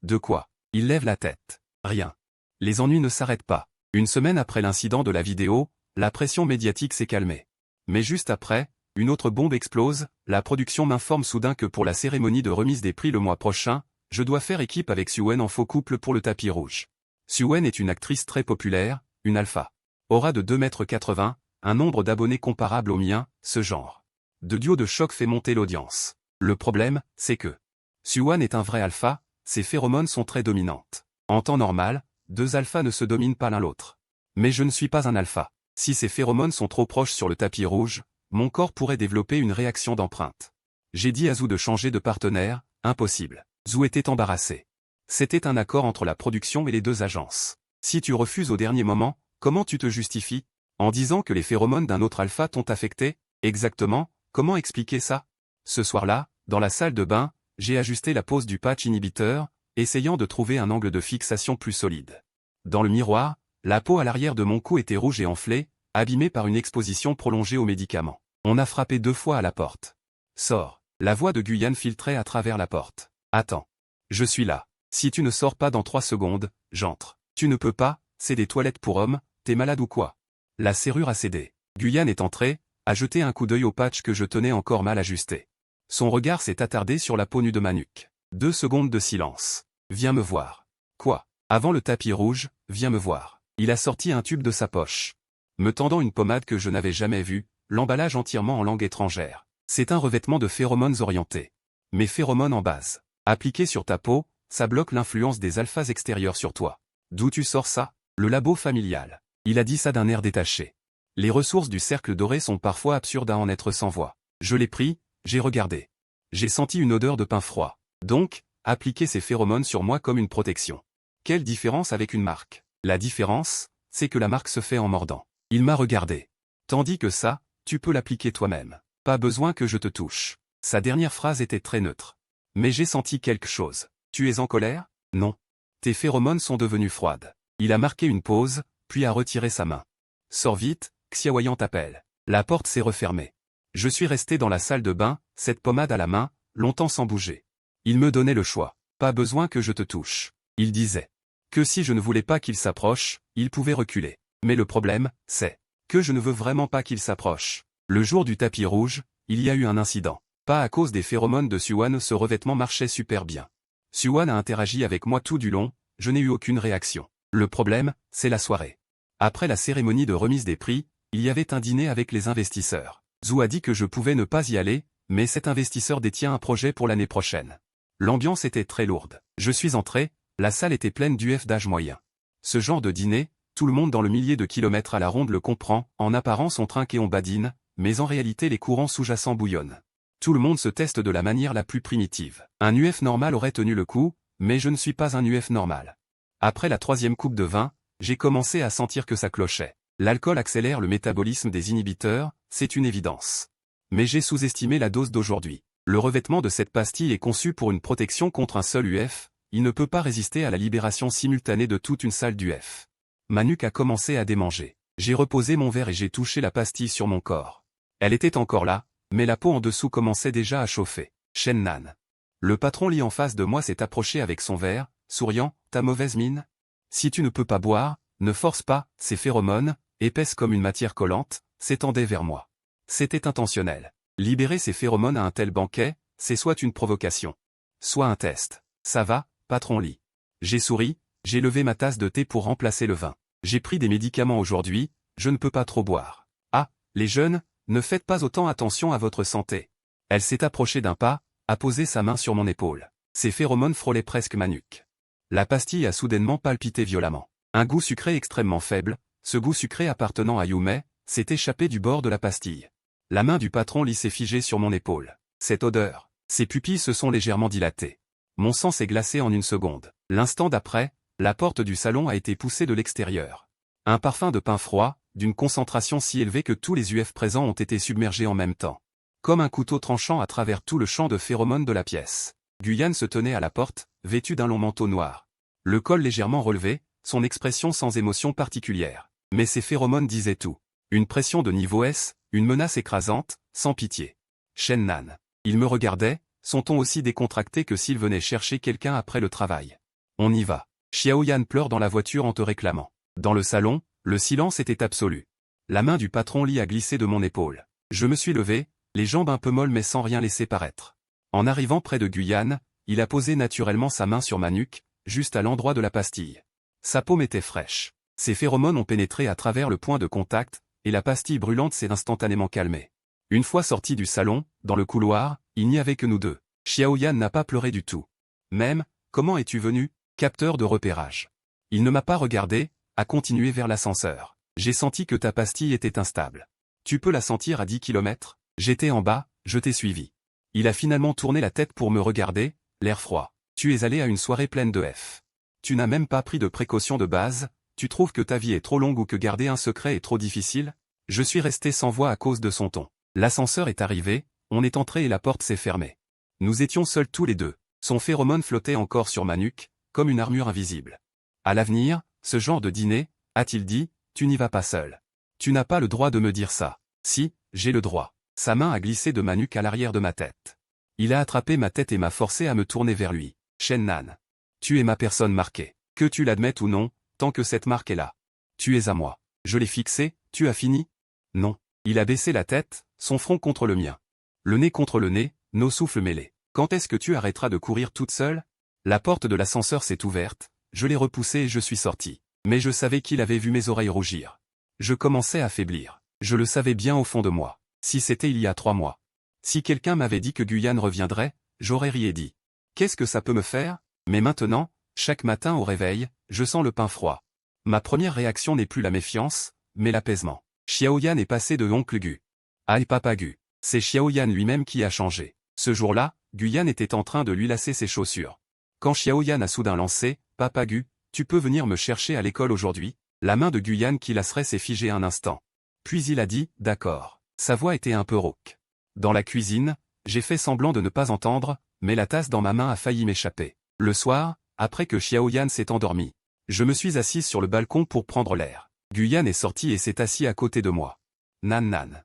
De quoi? Il lève la tête. Rien. Les ennuis ne s'arrêtent pas. Une semaine après l'incident de la vidéo, la pression médiatique s'est calmée. Mais juste après, une autre bombe explose, la production m'informe soudain que pour la cérémonie de remise des prix le mois prochain, je dois faire équipe avec Suwen en faux couple pour le tapis rouge. Suwen est une actrice très populaire, une alpha. Aura de 2,80 m, un nombre d'abonnés comparable au mien, ce genre de duo de choc fait monter l'audience. Le problème, c'est que Suwen est un vrai alpha, ses phéromones sont très dominantes. En temps normal, 2 alphas ne se dominent pas l'un l'autre. Mais je ne suis pas un alpha. Si ces phéromones sont trop proches sur le tapis rouge, mon corps pourrait développer une réaction d'empreinte. J'ai dit à Zou de changer de partenaire, impossible. Zou était embarrassé. C'était un accord entre la production et les 2 agences. Si tu refuses au dernier moment, comment tu te justifies? En disant que les phéromones d'un autre alpha t'ont affecté? Exactement, comment expliquer ça? Ce soir-là, dans la salle de bain, j'ai ajusté la pose du patch inhibiteur, essayant de trouver un angle de fixation plus solide. Dans le miroir, la peau à l'arrière de mon cou était rouge et enflée, abîmée par une exposition prolongée aux médicaments. On a frappé 2 fois à la porte. Sors. La voix de Guyane filtrait à travers la porte. Attends. Je suis là. Si tu ne sors pas dans 3 secondes, j'entre. Tu ne peux pas, c'est des toilettes pour hommes, t'es malade ou quoi? La serrure a cédé. Guyane est entré, a jeté un coup d'œil au patch que je tenais encore mal ajusté. Son regard s'est attardé sur la peau nue de ma nuque. 2 secondes de silence. Viens me voir. Quoi? Avant le tapis rouge, viens me voir. Il a sorti un tube de sa poche. Me tendant une pommade que je n'avais jamais vue, l'emballage entièrement en langue étrangère. C'est un revêtement de phéromones orientés. Mes phéromones en base. Appliqués sur ta peau, ça bloque l'influence des alphas extérieurs sur toi. D'où tu sors ça? Le labo familial. Il a dit ça d'un air détaché. Les ressources du cercle doré sont parfois absurdes à en être sans voix. Je l'ai pris, j'ai regardé. J'ai senti une odeur de pain froid. Donc, appliquer ces phéromones sur moi comme une protection. Quelle différence avec une marque? La différence, c'est que la marque se fait en mordant. Il m'a regardé. Tandis que ça, tu peux l'appliquer toi-même. Pas besoin que je te touche. Sa dernière phrase était très neutre. Mais j'ai senti quelque chose. Tu es en colère? Non. Tes phéromones sont devenues froides. Il a marqué une pause, puis a retiré sa main. Sors vite, Xiaoyan t'appelle. La porte s'est refermée. Je suis resté dans la salle de bain, cette pommade à la main, longtemps sans bouger. Il me donnait le choix. Pas besoin que je te touche. Il disait que si je ne voulais pas qu'il s'approche, il pouvait reculer. Mais le problème, c'est que je ne veux vraiment pas qu'il s'approche. Le jour du tapis rouge, il y a eu un incident. Pas à cause des phéromones de Suwan, ce revêtement marchait super bien. Suwan a interagi avec moi tout du long, je n'ai eu aucune réaction. Le problème, c'est la soirée. Après la cérémonie de remise des prix, il y avait un dîner avec les investisseurs. Zhu a dit que je pouvais ne pas y aller, mais cet investisseur détient un projet pour l'année prochaine. L'ambiance était très lourde. Je suis entré, la salle était pleine d'UF d'âge moyen. Ce genre de dîner, tout le monde dans le millier de kilomètres à la ronde le comprend, en apparence on trinque et on badine, mais en réalité les courants sous-jacents bouillonnent. Tout le monde se teste de la manière la plus primitive. Un UF normal aurait tenu le coup, mais je ne suis pas un UF normal. Après la 3e coupe de vin, j'ai commencé à sentir que ça clochait. L'alcool accélère le métabolisme des inhibiteurs, c'est une évidence. Mais j'ai sous-estimé la dose d'aujourd'hui. Le revêtement de cette pastille est conçu pour une protection contre un seul UF, il ne peut pas résister à la libération simultanée de toute une salle d'UF. Ma nuque a commencé à démanger. J'ai reposé mon verre et j'ai touché la pastille sur mon corps. Elle était encore là, mais la peau en dessous commençait déjà à chauffer. Shen-Nan. Le patron lit en face de moi s'est approché avec son verre, souriant, ta mauvaise mine? Si tu ne peux pas boire, ne force pas, ces phéromones, épaisses comme une matière collante, s'étendaient vers moi. C'était intentionnel. Libérer ces phéromones à un tel banquet, c'est soit une provocation, soit un test. Ça va, patron Lee. J'ai souri, j'ai levé ma tasse de thé pour remplacer le vin. J'ai pris des médicaments aujourd'hui, je ne peux pas trop boire. Ah, les jeunes, ne faites pas autant attention à votre santé. Elle s'est approchée d'un pas, a posé sa main sur mon épaule. Ces phéromones frôlaient presque ma nuque. La pastille a soudainement palpité violemment. Un goût sucré extrêmement faible, ce goût sucré appartenant à Yume, s'est échappé du bord de la pastille. La main du patron Lee s'est figée sur mon épaule. Cette odeur. Ses pupilles se sont légèrement dilatées. Mon sang s'est glacé en une seconde. L'instant d'après, la porte du salon a été poussée de l'extérieur. Un parfum de pain froid, d'une concentration si élevée que tous les UF présents ont été submergés en même temps. Comme un couteau tranchant à travers tout le champ de phéromones de la pièce. Guyane se tenait à la porte, vêtu d'un long manteau noir. Le col légèrement relevé, son expression sans émotion particulière. Mais ses phéromones disaient tout. Une pression de niveau S, une menace écrasante, sans pitié. Shen-Nan. Il me regardait, son ton aussi décontracté que s'il venait chercher quelqu'un après le travail. On y va. Xiaoyan pleure dans la voiture en te réclamant. Dans le salon, le silence était absolu. La main du patron Lee a glissé de mon épaule. Je me suis levé, les jambes un peu molles mais sans rien laisser paraître. En arrivant près de Guyane, il a posé naturellement sa main sur ma nuque, juste à l'endroit de la pastille. Sa paume était fraîche. Ses phéromones ont pénétré à travers le point de contact, et la pastille brûlante s'est instantanément calmée. Une fois sorti du salon, dans le couloir, il n'y avait que nous deux. Xiaoyan n'a pas pleuré du tout. Même, comment es-tu venu, capteur de repérage? Il ne m'a pas regardé, a continué vers l'ascenseur. J'ai senti que ta pastille était instable. Tu peux la sentir à 10 km? J'étais en bas, je t'ai suivi. Il a finalement tourné la tête pour me regarder, l'air froid. Tu es allé à une soirée pleine de F. Tu n'as même pas pris de précautions de base, tu trouves que ta vie est trop longue ou que garder un secret est trop difficile? Je suis resté sans voix à cause de son ton. L'ascenseur est arrivé, on est entré et la porte s'est fermée. Nous étions seuls tous les deux. Son phéromone flottait encore sur ma nuque, comme une armure invisible. À l'avenir, ce genre de dîner, a-t-il dit, tu n'y vas pas seul. Tu n'as pas le droit de me dire ça. Si, j'ai le droit. Sa main a glissé de ma nuque à l'arrière de ma tête. Il a attrapé ma tête et m'a forcé à me tourner vers lui. Shen-Nan. Tu es ma personne marquée. Que tu l'admettes ou non, tant que cette marque est là. Tu es à moi. Je l'ai fixée, tu as fini? Non. Il a baissé la tête, son front contre le mien. Le nez contre le nez, nos souffles mêlés. Quand est-ce que tu arrêteras de courir toute seule? La porte de l'ascenseur s'est ouverte, je l'ai repoussée et je suis sorti. Mais je savais qu'il avait vu mes oreilles rougir. Je commençais à faiblir. Je le savais bien au fond de moi. Si c'était il y a 3 mois. Si quelqu'un m'avait dit que Guyane reviendrait, j'aurais ri et dit. Qu'est-ce que ça peut me faire? Mais maintenant, chaque matin au réveil, je sens le pain froid. Ma première réaction n'est plus la méfiance, mais l'apaisement. Xiaoyan est passé de oncle Gu. Aïe papa Gu. C'est Xiaoyan lui-même qui a changé. Ce jour-là, Guyane était en train de lui lasser ses chaussures. Quand Xiaoyan a soudain lancé, papa Gu, tu peux venir me chercher à l'école aujourd'hui? La main de Guyane qui lasserait s'est figée un instant. Puis il a dit, d'accord. Sa voix était un peu rauque. Dans la cuisine, j'ai fait semblant de ne pas entendre, mais la tasse dans ma main a failli m'échapper. Le soir, après que Xiaoyan s'est endormi, je me suis assise sur le balcon pour prendre l'air. Guyane est sorti et s'est assis à côté de moi. Nan nan.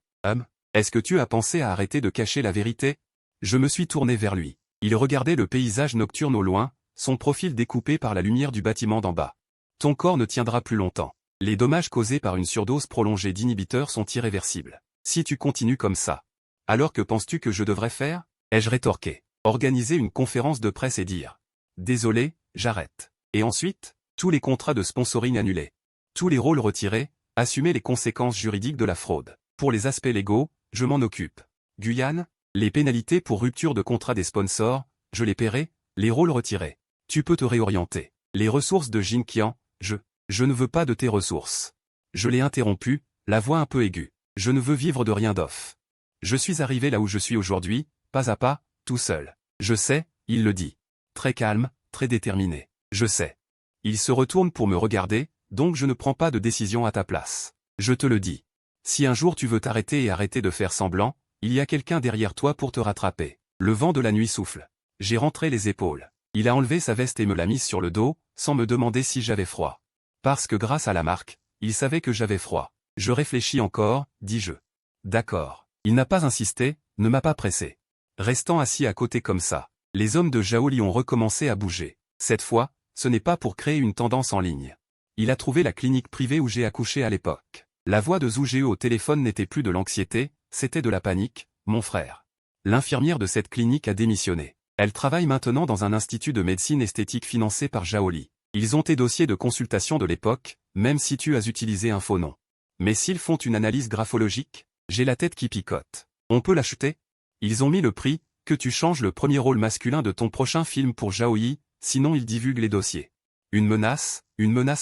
Est-ce que tu as pensé à arrêter de cacher la vérité? Je me suis tourné vers lui. Il regardait le paysage nocturne au loin, son profil découpé par la lumière du bâtiment d'en bas. Ton corps ne tiendra plus longtemps. Les dommages causés par une surdose prolongée d'inhibiteurs sont irréversibles. Si tu continues comme ça. Alors que penses-tu que je devrais faire? Ai-je rétorqué. Organiser une conférence de presse et dire. Désolé, j'arrête. Et ensuite, tous les contrats de sponsoring annulés. Tous les rôles retirés, assumer les conséquences juridiques de la fraude. Pour les aspects légaux, je m'en occupe. Guyane, les pénalités pour rupture de contrat des sponsors, je les paierai, les rôles retirés. Tu peux te réorienter. Les ressources de Jinkian, je ne veux pas de tes ressources. Je l'ai interrompu, la voix un peu aiguë. Je ne veux vivre de rien d'off. Je suis arrivé là où je suis aujourd'hui, pas à pas, tout seul. Je sais, il le dit. Très calme, très déterminé. Je sais. Il se retourne pour me regarder, donc je ne prends pas de décision à ta place. Je te le dis. Si un jour tu veux t'arrêter et arrêter de faire semblant, il y a quelqu'un derrière toi pour te rattraper. Le vent de la nuit souffle. J'ai rentré les épaules. Il a enlevé sa veste et me l'a mise sur le dos, sans me demander si j'avais froid. Parce que grâce à la marque, il savait que j'avais froid. Je réfléchis encore, dis-je. D'accord. Il n'a pas insisté, ne m'a pas pressé. Restant assis à côté comme ça, les hommes de Zhao Li ont recommencé à bouger. Cette fois, ce n'est pas pour créer une tendance en ligne. Il a trouvé la clinique privée où j'ai accouché à l'époque. La voix de Zhu Jie au téléphone n'était plus de l'anxiété, c'était de la panique, mon frère. L'infirmière de cette clinique a démissionné. Elle travaille maintenant dans un institut de médecine esthétique financé par Zhao Li. Ils ont tes dossiers de consultation de l'époque, même si tu as utilisé un faux nom. Mais s'ils font une analyse graphologique, j'ai la tête qui picote. On peut l'acheter? Ils ont mis le prix, que tu changes le premier rôle masculin de ton prochain film pour Zhao Yi, sinon ils divulguent les dossiers. Une menace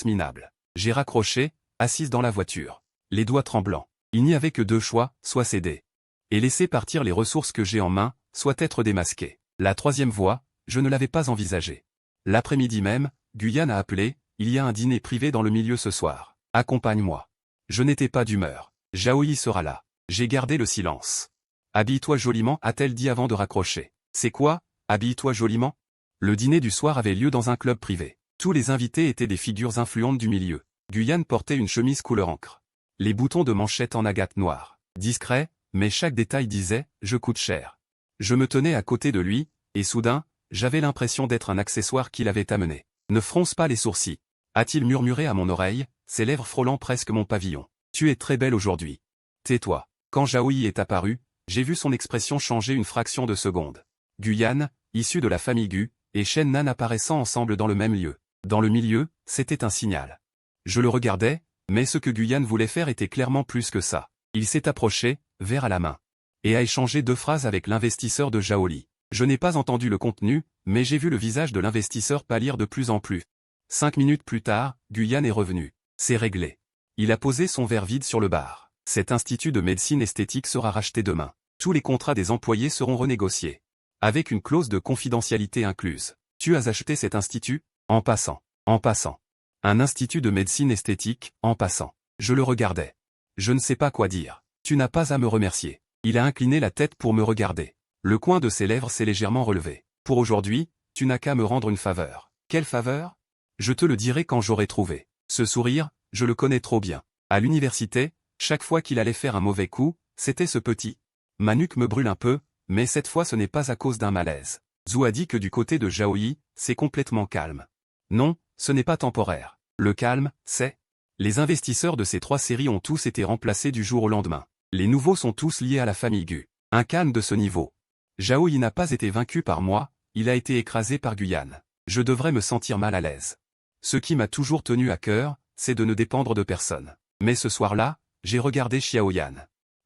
minable. J'ai raccroché, assise dans la voiture. Les doigts tremblants. Il n'y avait que deux choix, soit céder. Et laisser partir les ressources que j'ai en main, soit être démasqué. La troisième voie, je ne l'avais pas envisagée. L'après-midi même, Guyane a appelé, il y a un dîner privé dans le milieu ce soir. Accompagne-moi. Je n'étais pas d'humeur. Zhao Yi sera là. J'ai gardé le silence. Habille-toi joliment, a-t-elle dit avant de raccrocher. C'est quoi, habille-toi joliment? Le dîner du soir avait lieu dans un club privé. Tous les invités étaient des figures influentes du milieu. Guyane portait une chemise couleur encre. Les boutons de manchette en agate noire. Discret, mais chaque détail disait « je coûte cher ». Je me tenais à côté de lui, et soudain, j'avais l'impression d'être un accessoire qu'il avait amené. Ne fronce pas les sourcils. A-t-il murmuré à mon oreille, ses lèvres frôlant presque mon pavillon. Tu es très belle aujourd'hui. Tais-toi. Quand Zhao Yi est apparu, j'ai vu son expression changer une fraction de seconde. Guyane, issue de la famille Gu, et Shen Nan apparaissant ensemble dans le même lieu. Dans le milieu, c'était un signal. Je le regardais, mais ce que Guyane voulait faire était clairement plus que ça. Il s'est approché, verre à la main, et a échangé 2 phrases avec l'investisseur de Zhao Li. Je n'ai pas entendu le contenu, mais j'ai vu le visage de l'investisseur pâlir de plus en plus. 5 minutes plus tard, Guyane est revenu. C'est réglé. Il a posé son verre vide sur le bar. Cet institut de médecine esthétique sera racheté demain. Tous les contrats des employés seront renégociés. Avec une clause de confidentialité incluse. Tu as acheté cet institut? En passant. En passant. Un institut de médecine esthétique, en passant. Je le regardais. Je ne sais pas quoi dire. Tu n'as pas à me remercier. Il a incliné la tête pour me regarder. Le coin de ses lèvres s'est légèrement relevé. Pour aujourd'hui, tu n'as qu'à me rendre une faveur. Quelle faveur? Je te le dirai quand j'aurai trouvé. Ce sourire, je le connais trop bien. À l'université, chaque fois qu'il allait faire un mauvais coup, c'était ce petit. Ma nuque me brûle un peu, mais cette fois ce n'est pas à cause d'un malaise. Zhu a dit que du côté de Zhao Yi, c'est complètement calme. Non, ce n'est pas temporaire. Le calme, c'est... Les investisseurs de ces 3 séries ont tous été remplacés du jour au lendemain. Les nouveaux sont tous liés à la famille Gu. Un calme de ce niveau. Zhao Yi n'a pas été vaincu par moi, il a été écrasé par Guyane. Je devrais me sentir mal à l'aise. Ce qui m'a toujours tenu à cœur, c'est de ne dépendre de personne. Mais ce soir-là, j'ai regardé Xiaoyan.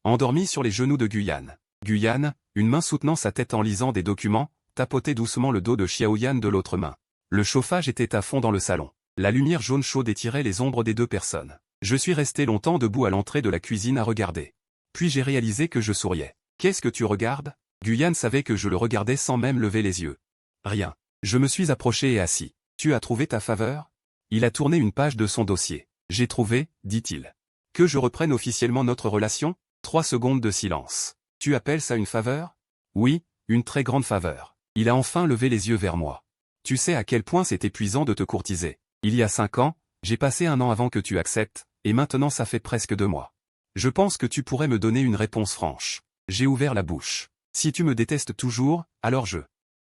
Endormi sur les genoux de Guyane. Guyane, une main soutenant sa tête en lisant des documents, tapotait doucement le dos de Xiaoyan de l'autre main. Le chauffage était à fond dans le salon. La lumière jaune chaude étirait les ombres des 2 personnes. Je suis resté longtemps debout à l'entrée de la cuisine à regarder. Puis j'ai réalisé que je souriais. Qu'est-ce que tu regardes? Guyane savait que je le regardais sans même lever les yeux. Rien. Je me suis approché et assis. Tu as trouvé ta faveur? Il a tourné une page de son dossier. J'ai trouvé, dit-il. Que je reprenne officiellement notre relation? 3 secondes de silence. Tu appelles ça une faveur? Oui, une très grande faveur. Il a enfin levé les yeux vers moi. Tu sais à quel point c'est épuisant de te courtiser. Il y a 5 ans, j'ai passé 1 an avant que tu acceptes, et maintenant ça fait presque 2 mois. Je pense que tu pourrais me donner une réponse franche. J'ai ouvert la bouche. Si tu me détestes toujours, alors je...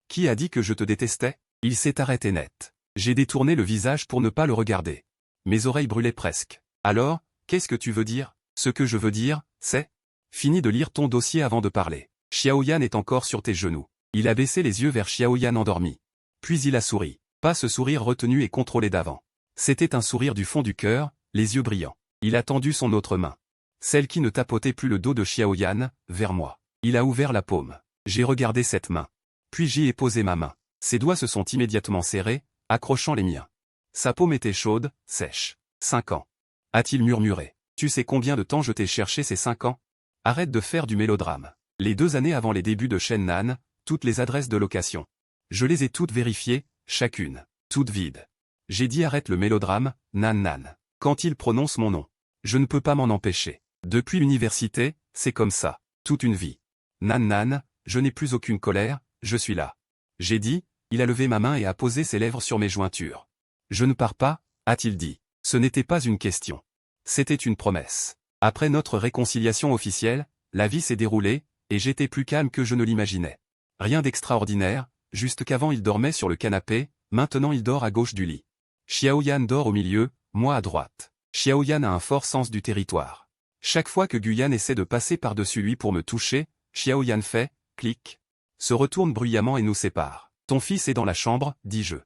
Qui a dit que je te détestais? Il s'est arrêté net. J'ai détourné le visage pour ne pas le regarder. Mes oreilles brûlaient presque. Alors, qu'est-ce que tu veux dire? Ce que je veux dire, c'est... Finis de lire ton dossier avant de parler. Xiaoyan est encore sur tes genoux. Il a baissé les yeux vers Xiaoyan endormi. Puis il a souri. Pas ce sourire retenu et contrôlé d'avant. C'était un sourire du fond du cœur, les yeux brillants. Il a tendu son autre main. Celle qui ne tapotait plus le dos de Xiaoyan, vers moi. Il a ouvert la paume. J'ai regardé cette main. Puis j'y ai posé ma main. Ses doigts se sont immédiatement serrés, accrochant les miens. Sa paume était chaude, sèche. 5 ans. A-t-il murmuré. Tu sais combien de temps je t'ai cherché ces 5 ans? Arrête de faire du mélodrame. Les 2 années avant les débuts de Shennan, toutes les adresses de location. Je les ai toutes vérifiées, chacune. Toutes vides. J'ai dit arrête le mélodrame, Nan. Quand il prononce mon nom. Je ne peux pas m'en empêcher. Depuis l'université, c'est comme ça. Toute une vie. Nan, je n'ai plus aucune colère, je suis là. J'ai dit, il a levé ma main et a posé ses lèvres sur mes jointures. Je ne pars pas, a-t-il dit. Ce n'était pas une question. C'était une promesse. Après notre réconciliation officielle, la vie s'est déroulée, et j'étais plus calme que je ne l'imaginais. Rien d'extraordinaire, juste qu'avant il dormait sur le canapé, maintenant il dort à gauche du lit. Xiaoyan dort au milieu, moi à droite. Xiaoyan a un fort sens du territoire. Chaque fois que Guyan essaie de passer par-dessus lui pour me toucher, Xiaoyan fait, clic, se retourne bruyamment et nous sépare. Ton fils est dans la chambre, dis-je.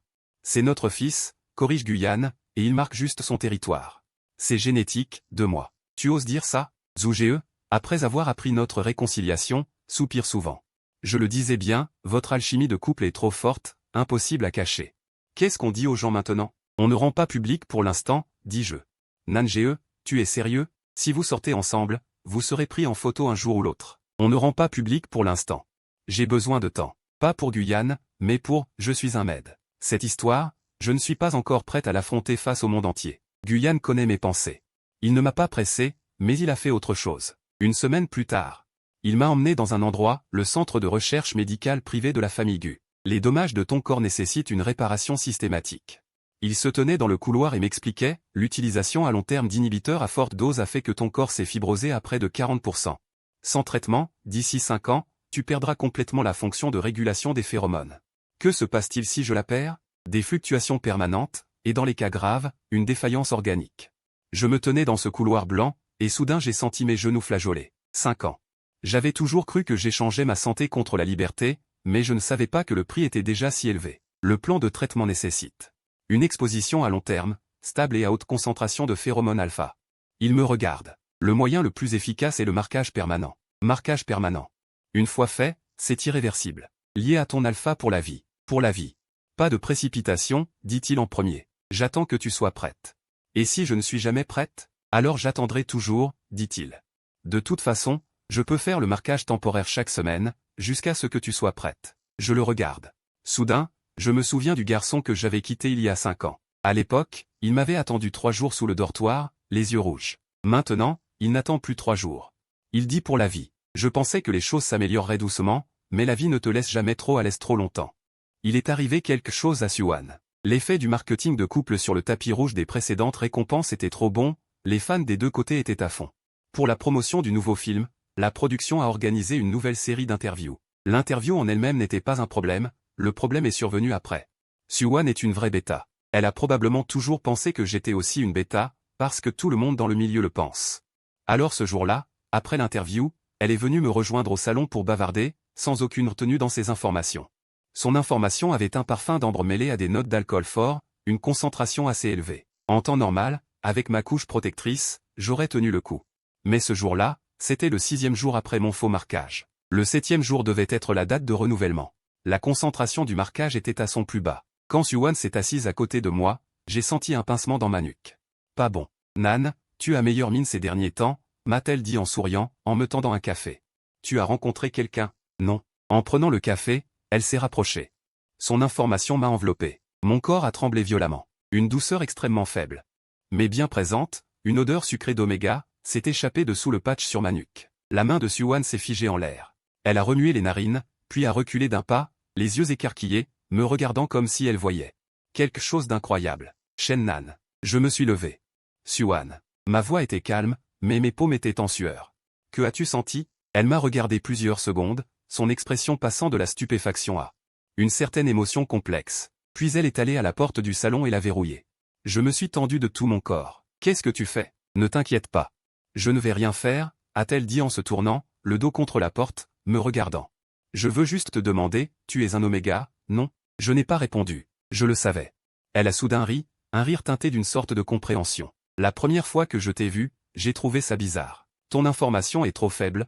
C'est notre fils, corrige Guyan, et il marque juste son territoire. C'est génétique, de moi. Tu oses dire ça? Zhu, après avoir appris notre réconciliation, soupire souvent. Je le disais bien, votre alchimie de couple est trop forte, impossible à cacher. Qu'est-ce qu'on dit aux gens maintenant? On ne rend pas public pour l'instant, dis-je. Nange, tu es sérieux? Si vous sortez ensemble, vous serez pris en photo un jour ou l'autre. On ne rend pas public pour l'instant. J'ai besoin de temps. Pas pour Guyan, mais pour « je suis un med ». Cette histoire, je ne suis pas encore prête à l'affronter face au monde entier. Guyan connaît mes pensées. Il ne m'a pas pressé, mais il a fait autre chose. Une semaine plus tard. Il m'a emmené dans un endroit, le centre de recherche médicale privé de la famille Gu. Les dommages de ton corps nécessitent une réparation systématique. Il se tenait dans le couloir et m'expliquait, l'utilisation à long terme d'inhibiteurs à forte dose a fait que ton corps s'est fibrosé à près de 40%. Sans traitement, d'ici 5 ans, tu perdras complètement la fonction de régulation des phéromones. Que se passe-t-il si je la perds? Des fluctuations permanentes, et dans les cas graves, une défaillance organique. Je me tenais dans ce couloir blanc, et soudain j'ai senti mes genoux flageoler. 5 ans. J'avais toujours cru que j'échangeais ma santé contre la liberté, mais je ne savais pas que le prix était déjà si élevé. Le plan de traitement nécessite une exposition à long terme, stable et à haute concentration de phéromones alpha. Il me regarde. Le moyen le plus efficace est le marquage permanent. Marquage permanent. Une fois fait, c'est irréversible. Lié à ton alpha pour la vie. Pour la vie. Pas de précipitation, dit-il en premier. J'attends que tu sois prête. Et si je ne suis jamais prête? Alors j'attendrai toujours, dit-il. De toute façon, je peux faire le marquage temporaire chaque semaine, jusqu'à ce que tu sois prête. Je le regarde. Soudain, je me souviens du garçon que j'avais quitté il y a 5 ans. À l'époque, il m'avait attendu 3 jours sous le dortoir, les yeux rouges. Maintenant, il n'attend plus 3 jours. Il dit pour la vie. Je pensais que les choses s'amélioreraient doucement, mais la vie ne te laisse jamais trop à l'aise trop longtemps. Il est arrivé quelque chose à Xuan. L'effet du marketing de couple sur le tapis rouge des précédentes récompenses était trop bon, les fans des deux côtés étaient à fond. Pour la promotion du nouveau film, la production a organisé une nouvelle série d'interviews. L'interview en elle-même n'était pas un problème, le problème est survenu après. Xuan est une vraie bêta. Elle a probablement toujours pensé que j'étais aussi une bêta, parce que tout le monde dans le milieu le pense. Alors ce jour-là, après l'interview, elle est venue me rejoindre au salon pour bavarder, sans aucune retenue dans ses informations. Son information avait un parfum d'ambre mêlé à des notes d'alcool fort, une concentration assez élevée. En temps normal, avec ma couche protectrice, j'aurais tenu le coup. Mais ce jour-là, c'était le 6e jour après mon faux marquage. Le 7e jour devait être la date de renouvellement. La concentration du marquage était à son plus bas. Quand Xuan s'est assise à côté de moi, j'ai senti un pincement dans ma nuque. Pas bon. Nan, tu as meilleure mine ces derniers temps, m'a-t-elle dit en souriant, en me tendant un café. Tu as rencontré quelqu'un? Non. En prenant le café, elle s'est rapprochée. Son information m'a enveloppé. Mon corps a tremblé violemment. Une douceur extrêmement faible. Mais bien présente, une odeur sucrée d'oméga, s'est échappée de sous le patch sur ma nuque. La main de Xuan s'est figée en l'air. Elle a remué les narines, puis a reculé d'un pas, les yeux écarquillés, me regardant comme si elle voyait quelque chose d'incroyable. Shennan. Je me suis levé. Xuan. Ma voix était calme, mais mes paumes étaient en sueur. Que as-tu senti? Elle m'a regardé plusieurs secondes, son expression passant de la stupéfaction à une certaine émotion complexe. Puis elle est allée à la porte du salon et l'a verrouillée. Je me suis tendu de tout mon corps. Qu'est-ce que tu fais? Ne t'inquiète pas. Je ne vais rien faire, a-t-elle dit en se tournant, le dos contre la porte, me regardant. Je veux juste te demander, tu es un oméga, non? Je n'ai pas répondu. Je le savais. Elle a soudain ri, un rire teinté d'une sorte de compréhension. La première fois que je t'ai vu, j'ai trouvé ça bizarre. Ton information est trop faible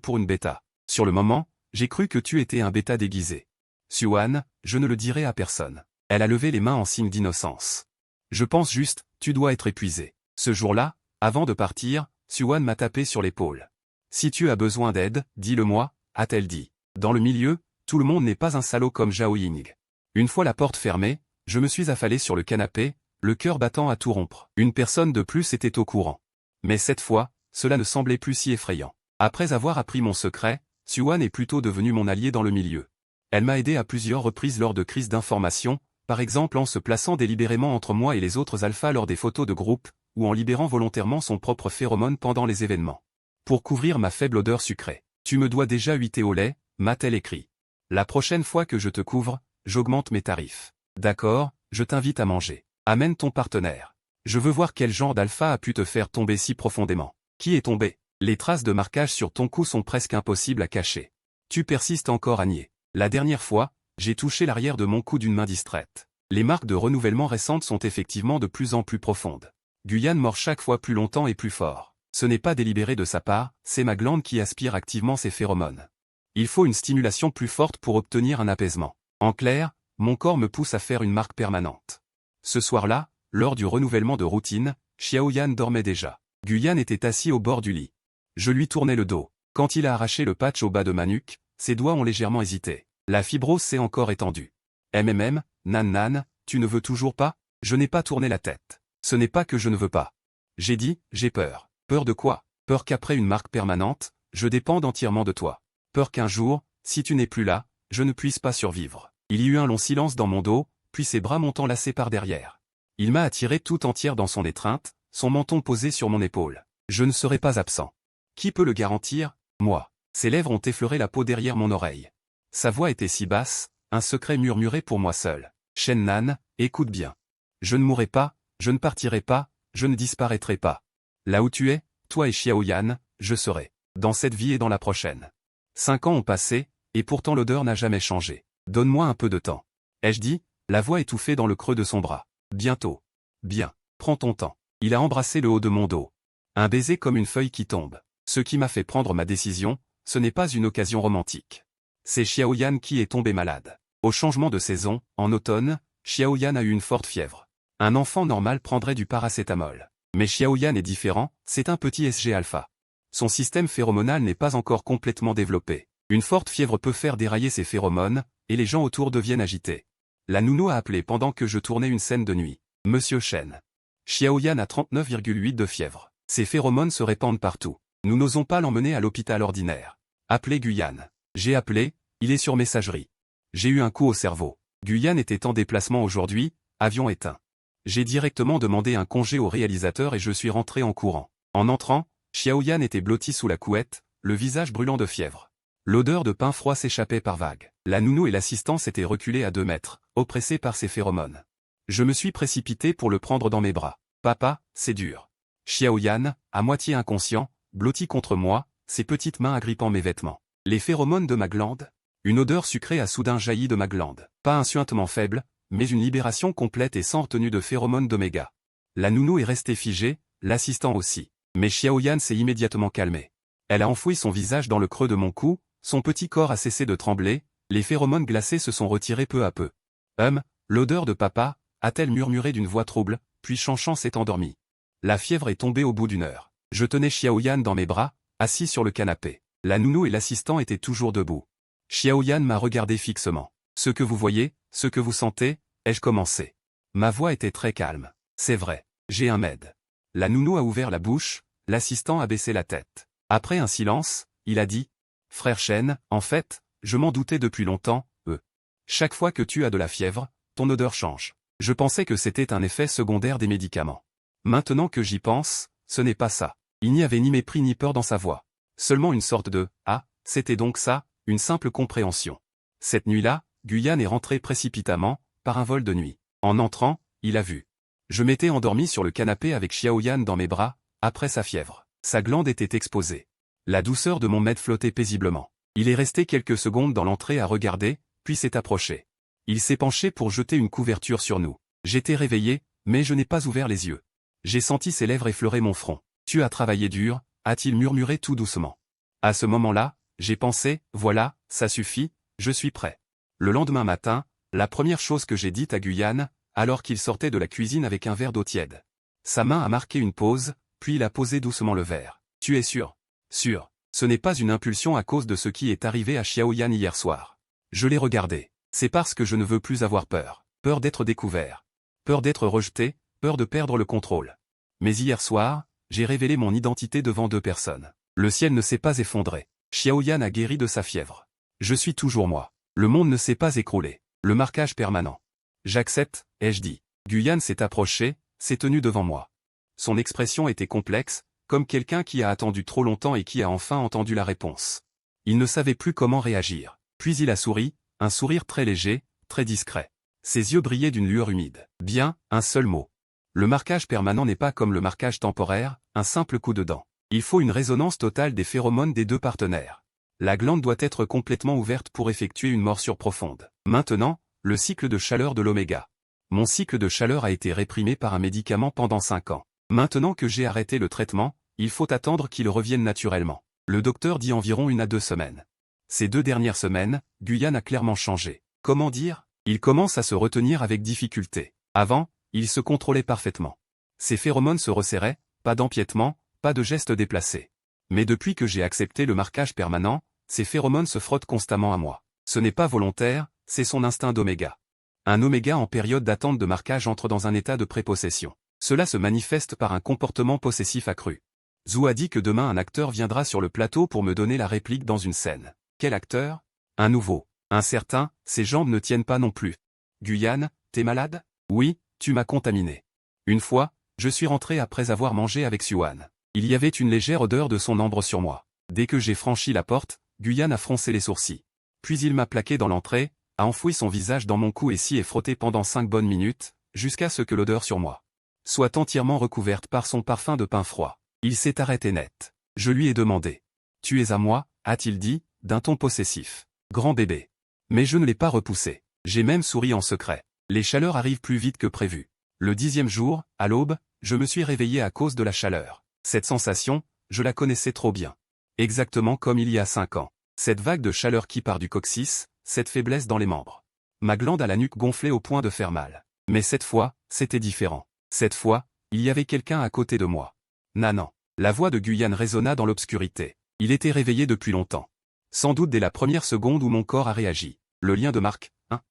pour une bêta. Sur le moment, j'ai cru que tu étais un bêta déguisé. Siouan, je ne le dirai à personne. Elle a levé les mains en signe d'innocence. Je pense juste, tu dois être épuisé. Ce jour-là, avant de partir, Siouan m'a tapé sur l'épaule. Si tu as besoin d'aide, dis-le-moi, a-t-elle dit. Dans le milieu, tout le monde n'est pas un salaud comme Zhao Ying. Une fois la porte fermée, je me suis affalé sur le canapé, le cœur battant à tout rompre. Une personne de plus était au courant. Mais cette fois, cela ne semblait plus si effrayant. Après avoir appris mon secret, Siouan est plutôt devenue mon allié dans le milieu. Elle m'a aidé à plusieurs reprises lors de crises d'information, par exemple en se plaçant délibérément entre moi et les autres alphas lors des photos de groupe, ou en libérant volontairement son propre phéromone pendant les événements. Pour couvrir ma faible odeur sucrée. Tu me dois déjà 8 thés au lait, m'a-t-elle écrit. La prochaine fois que je te couvre, j'augmente mes tarifs. D'accord, je t'invite à manger. Amène ton partenaire. Je veux voir quel genre d'alpha a pu te faire tomber si profondément. Qui est tombé? Les traces de marquage sur ton cou sont presque impossibles à cacher. Tu persistes encore à nier. La dernière fois, j'ai touché l'arrière de mon cou d'une main distraite. Les marques de renouvellement récentes sont effectivement de plus en plus profondes. Guyane mord chaque fois plus longtemps et plus fort. Ce n'est pas délibéré de sa part, c'est ma glande qui aspire activement ses phéromones. Il faut une stimulation plus forte pour obtenir un apaisement. En clair, mon corps me pousse à faire une marque permanente. Ce soir-là, lors du renouvellement de routine, Xiaoyan dormait déjà. Guyane était assis au bord du lit. Je lui tournais le dos. Quand il a arraché le patch au bas de ma nuque, ses doigts ont légèrement hésité. La fibrose s'est encore étendue. Nan, tu ne veux toujours pas? Je n'ai pas tourné la tête. Ce n'est pas que je ne veux pas. J'ai dit, j'ai peur. Peur de quoi? Peur qu'après une marque permanente, je dépende entièrement de toi. Peur qu'un jour, si tu n'es plus là, je ne puisse pas survivre. Il y eut un long silence dans mon dos, puis ses bras m'ont enlacé par derrière. Il m'a attiré tout entière dans son étreinte, son menton posé sur mon épaule. Je ne serai pas absent. Qui peut le garantir? Moi. Ses lèvres ont effleuré la peau derrière mon oreille. Sa voix était si basse, un secret murmuré pour moi seul. Shen Nan, écoute bien. Je ne mourrai pas, je ne partirai pas, je ne disparaîtrai pas. Là où tu es, toi et Xiaoyan, je serai. Dans cette vie et dans la prochaine. 5 ans ont passé, et pourtant l'odeur n'a jamais changé. Donne-moi un peu de temps. Ai-je dit, la voix étouffée dans le creux de son bras. Bientôt. Bien. Prends ton temps. Il a embrassé le haut de mon dos. Un baiser comme une feuille qui tombe. Ce qui m'a fait prendre ma décision, ce n'est pas une occasion romantique. C'est Xiaoyan qui est tombé malade. Au changement de saison, en automne, Xiaoyan a eu une forte fièvre. Un enfant normal prendrait du paracétamol. Mais Xiaoyan est différent, c'est un petit SG alpha. Son système phéromonal n'est pas encore complètement développé. Une forte fièvre peut faire dérailler ses phéromones, et les gens autour deviennent agités. La nounou a appelé pendant que je tournais une scène de nuit. Monsieur Shen. Xiaoyan a 39,8 de fièvre. Ses phéromones se répandent partout. Nous n'osons pas l'emmener à l'hôpital ordinaire. Appelez Guyane. J'ai appelé, il est sur messagerie. J'ai eu un coup au cerveau. Guyane était en déplacement aujourd'hui, avion éteint. J'ai directement demandé un congé au réalisateur et je suis rentré en courant. En entrant, Xiaoyan était blotti sous la couette, le visage brûlant de fièvre. L'odeur de pain froid s'échappait par vagues. La nounou et l'assistant s'étaient reculés à 2 mètres, oppressés par ses phéromones. Je me suis précipité pour le prendre dans mes bras. Papa, c'est dur. Xiaoyan, à moitié inconscient, blotti contre moi, ses petites mains agrippant mes vêtements. Les phéromones de ma glande? Une odeur sucrée a soudain jailli de ma glande. Pas un suintement faible, mais une libération complète et sans retenue de phéromones d'oméga. La nounou est restée figée, l'assistant aussi. Mais Xiaoyan s'est immédiatement calmée. Elle a enfoui son visage dans le creux de mon cou, son petit corps a cessé de trembler, les phéromones glacés se sont retirés peu à peu. L'odeur de papa, a-t-elle murmuré d'une voix trouble, puis Chanchan s'est endormi. La fièvre est tombée au bout d'une heure. Je tenais Xiaoyan dans mes bras, assis sur le canapé. La nounou et l'assistant étaient toujours debout. Xiaoyan m'a regardé fixement. Ce que vous voyez, ce que vous sentez, ai-je commencé. Ma voix était très calme. C'est vrai, j'ai un med. La nounou a ouvert la bouche, l'assistant a baissé la tête. Après un silence, il a dit, « Frère Shen, en fait, je m'en doutais depuis longtemps, Chaque fois que tu as de la fièvre, ton odeur change. Je pensais que c'était un effet secondaire des médicaments. Maintenant que j'y pense, ce n'est pas ça. Il n'y avait ni mépris ni peur dans sa voix. Seulement une sorte de « Ah, c'était donc ça », une simple compréhension. Cette nuit-là, Guyane est rentré précipitamment, par un vol de nuit. En entrant, il a vu. Je m'étais endormi sur le canapé avec Xiaoyan dans mes bras, après sa fièvre. Sa glande était exposée. La douceur de mon maître flottait paisiblement. Il est resté quelques secondes dans l'entrée à regarder, puis s'est approché. Il s'est penché pour jeter une couverture sur nous. J'étais réveillé, mais je n'ai pas ouvert les yeux. J'ai senti ses lèvres effleurer mon front. « Tu as travaillé dur », a-t-il murmuré tout doucement. À ce moment-là, j'ai pensé, voilà, ça suffit, je suis prêt. Le lendemain matin, la première chose que j'ai dite à Guyane, alors qu'il sortait de la cuisine avec un verre d'eau tiède. Sa main a marqué une pause, puis il a posé doucement le verre. « Tu es sûr ?»« Sûr. Ce n'est pas une impulsion à cause de ce qui est arrivé à Xiaoyan hier soir. » Je l'ai regardé. C'est parce que je ne veux plus avoir peur. Peur d'être découvert. Peur d'être rejeté, peur de perdre le contrôle. Mais hier soir, j'ai révélé mon identité devant 2 personnes. Le ciel ne s'est pas effondré. Xiaoyan a guéri de sa fièvre. Je suis toujours moi. Le monde ne s'est pas écroulé. Le marquage permanent. J'accepte, ai-je dit. Guyane s'est approché, s'est tenu devant moi. Son expression était complexe, comme quelqu'un qui a attendu trop longtemps et qui a enfin entendu la réponse. Il ne savait plus comment réagir. Puis il a souri, un sourire très léger, très discret. Ses yeux brillaient d'une lueur humide. Bien, un seul mot. Le marquage permanent n'est pas comme le marquage temporaire, un simple coup de dent. Il faut une résonance totale des phéromones des 2 partenaires. La glande doit être complètement ouverte pour effectuer une morsure profonde. Maintenant, le cycle de chaleur de l'oméga. Mon cycle de chaleur a été réprimé par un médicament pendant 5 ans. Maintenant que j'ai arrêté le traitement, il faut attendre qu'il revienne naturellement. Le docteur dit environ 1 à 2 semaines. Ces 2 dernières semaines, Guyane a clairement changé. Comment dire? Il commence à se retenir avec difficulté. Avant, il se contrôlait parfaitement. Ses phéromones se resserraient, pas d'empiètement, pas de gestes déplacés. Mais depuis que j'ai accepté le marquage permanent, ses phéromones se frottent constamment à moi. Ce n'est pas volontaire, c'est son instinct d'oméga. Un oméga en période d'attente de marquage entre dans un état de prépossession. Cela se manifeste par un comportement possessif accru. Zhu a dit que demain un acteur viendra sur le plateau pour me donner la réplique dans une scène. Quel acteur? Un nouveau. Un certain, ses jambes ne tiennent pas non plus. Guyane, t'es malade? Oui, tu m'as contaminé. Une fois, je suis rentré après avoir mangé avec Xuan. Il y avait une légère odeur de son ambre sur moi. Dès que j'ai franchi la porte, Guyane a froncé les sourcils. Puis il m'a plaqué dans l'entrée, a enfoui son visage dans mon cou et s'y est frotté pendant 5 bonnes minutes, jusqu'à ce que l'odeur sur moi soit entièrement recouverte par son parfum de pain froid. Il s'est arrêté net. Je lui ai demandé. « Tu es à moi ?» a-t-il dit, d'un ton possessif. Grand bébé. Mais je ne l'ai pas repoussé. J'ai même souri en secret. Les chaleurs arrivent plus vite que prévu. Le 10e jour, à l'aube, je me suis réveillé à cause de la chaleur. Cette sensation, je la connaissais trop bien. Exactement comme il y a 5 ans. Cette vague de chaleur qui part du coccyx, cette faiblesse dans les membres. Ma glande à la nuque gonflait au point de faire mal. Mais cette fois, c'était différent. Cette fois, il y avait quelqu'un à côté de moi. Nanan. La voix de Guyane résonna dans l'obscurité. Il était réveillé depuis longtemps. Sans doute dès la première seconde où mon corps a réagi. Le lien de marque, hein?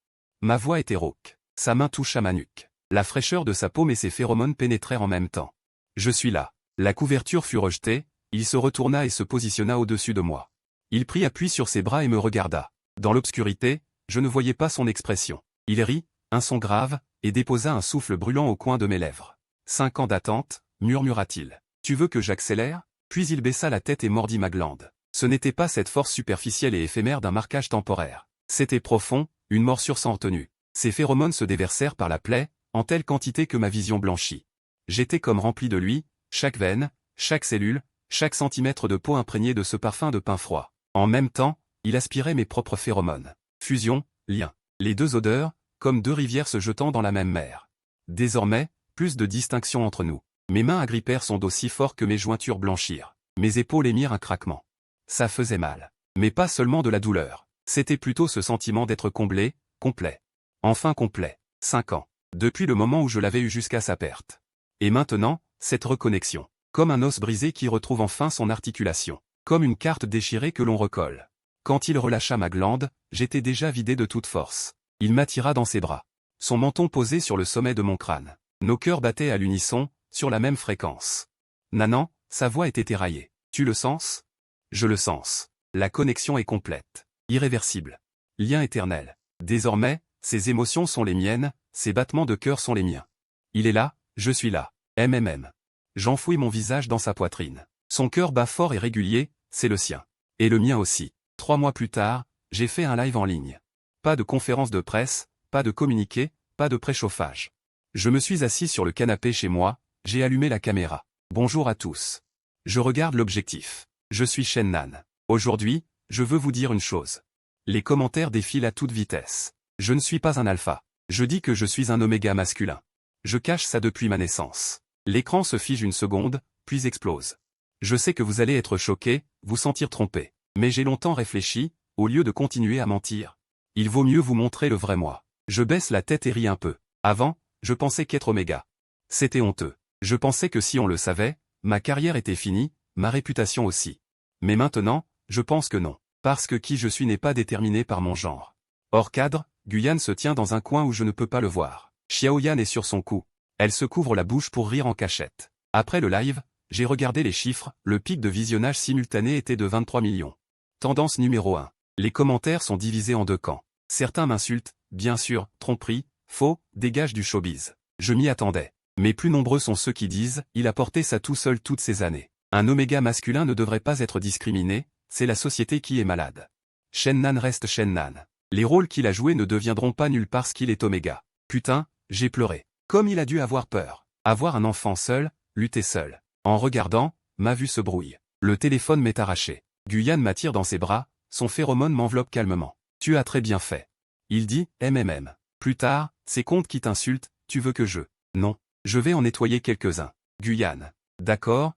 Ma voix était rauque. Sa main toucha ma nuque. La fraîcheur de sa paume et ses phéromones pénétrèrent en même temps. Je suis là. La couverture fut rejetée, il se retourna et se positionna au-dessus de moi. Il prit appui sur ses bras et me regarda. Dans l'obscurité, je ne voyais pas son expression. Il rit, un son grave, et déposa un souffle brûlant au coin de mes lèvres. 5 ans d'attente, murmura-t-il. Tu veux que j'accélère? Puis il baissa la tête et mordit ma glande. Ce n'était pas cette force superficielle et éphémère d'un marquage temporaire. C'était profond, une morsure sans retenue. Ses phéromones se déversèrent par la plaie, en telle quantité que ma vision blanchit. J'étais comme rempli de lui, chaque veine, chaque cellule, chaque centimètre de peau imprégné de ce parfum de pain froid. En même temps, il aspirait mes propres phéromones. Fusion, lien. Les 2 odeurs, comme 2 rivières se jetant dans la même mer. Désormais, plus de distinction entre nous. Mes mains agrippèrent son dos si fort que mes jointures blanchirent. Mes épaules émirent un craquement. Ça faisait mal. Mais pas seulement de la douleur. C'était plutôt ce sentiment d'être comblé, complet. Enfin complet. 5 ans. Depuis le moment où je l'avais eu jusqu'à sa perte. Et maintenant, cette reconnexion. Comme un os brisé qui retrouve enfin son articulation. Comme une carte déchirée que l'on recolle. Quand il relâcha ma glande, j'étais déjà vidé de toute force. Il m'attira dans ses bras. Son menton posé sur le sommet de mon crâne. Nos cœurs battaient à l'unisson, sur la même fréquence. Nanan, sa voix était éraillée. Tu le sens? Je le sens. La connexion est complète. Irréversible. Lien éternel. Désormais, ses émotions sont les miennes, ses battements de cœur sont les miens. Il est là, je suis là. MMM. J'enfouis mon visage dans sa poitrine. Son cœur bat fort et régulier, c'est le sien. Et le mien aussi. 3 mois plus tard, j'ai fait un live en ligne. Pas de conférence de presse, pas de communiqué, pas de préchauffage. Je me suis assis sur le canapé chez moi, j'ai allumé la caméra. Bonjour à tous. Je regarde l'objectif. Je suis Shennan. Aujourd'hui, je veux vous dire une chose. Les commentaires défilent à toute vitesse. Je ne suis pas un alpha. Je dis que je suis un oméga masculin. Je cache ça depuis ma naissance. L'écran se fige une seconde, puis explose. Je sais que vous allez être choqués, vous sentir trompés. Mais j'ai longtemps réfléchi, au lieu de continuer à mentir. Il vaut mieux vous montrer le vrai moi. Je baisse la tête et ris un peu. Avant, je pensais qu'être oméga. C'était honteux. Je pensais que si on le savait, ma carrière était finie, ma réputation aussi. Mais maintenant, je pense que non. Parce que qui je suis n'est pas déterminé par mon genre. Hors cadre, Guyane se tient dans un coin où je ne peux pas le voir. Xiaoyan est sur son cou. Elle se couvre la bouche pour rire en cachette. Après le live, j'ai regardé les chiffres, le pic de visionnage simultané était de 23 millions. Tendance numéro 1. Les commentaires sont divisés en deux camps. Certains m'insultent, bien sûr, tromperie, faux, dégage du showbiz. Je m'y attendais. Mais plus nombreux sont ceux qui disent, il a porté ça tout seul toutes ces années. Un oméga masculin ne devrait pas être discriminé, c'est la société qui est malade. Shennan reste Shennan. Les rôles qu'il a joués ne deviendront pas nuls parce qu'il est oméga. Putain, j'ai pleuré. Comme il a dû avoir peur. Avoir un enfant seul, lutter seul. En regardant, ma vue se brouille. Le téléphone m'est arraché. Guyane m'attire dans ses bras, son phéromone m'enveloppe calmement. Tu as très bien fait. Il dit, MMM. Plus tard, ces comptes qui t'insultent, tu veux que je... Non. Je vais en nettoyer quelques-uns. Guyane. D'accord,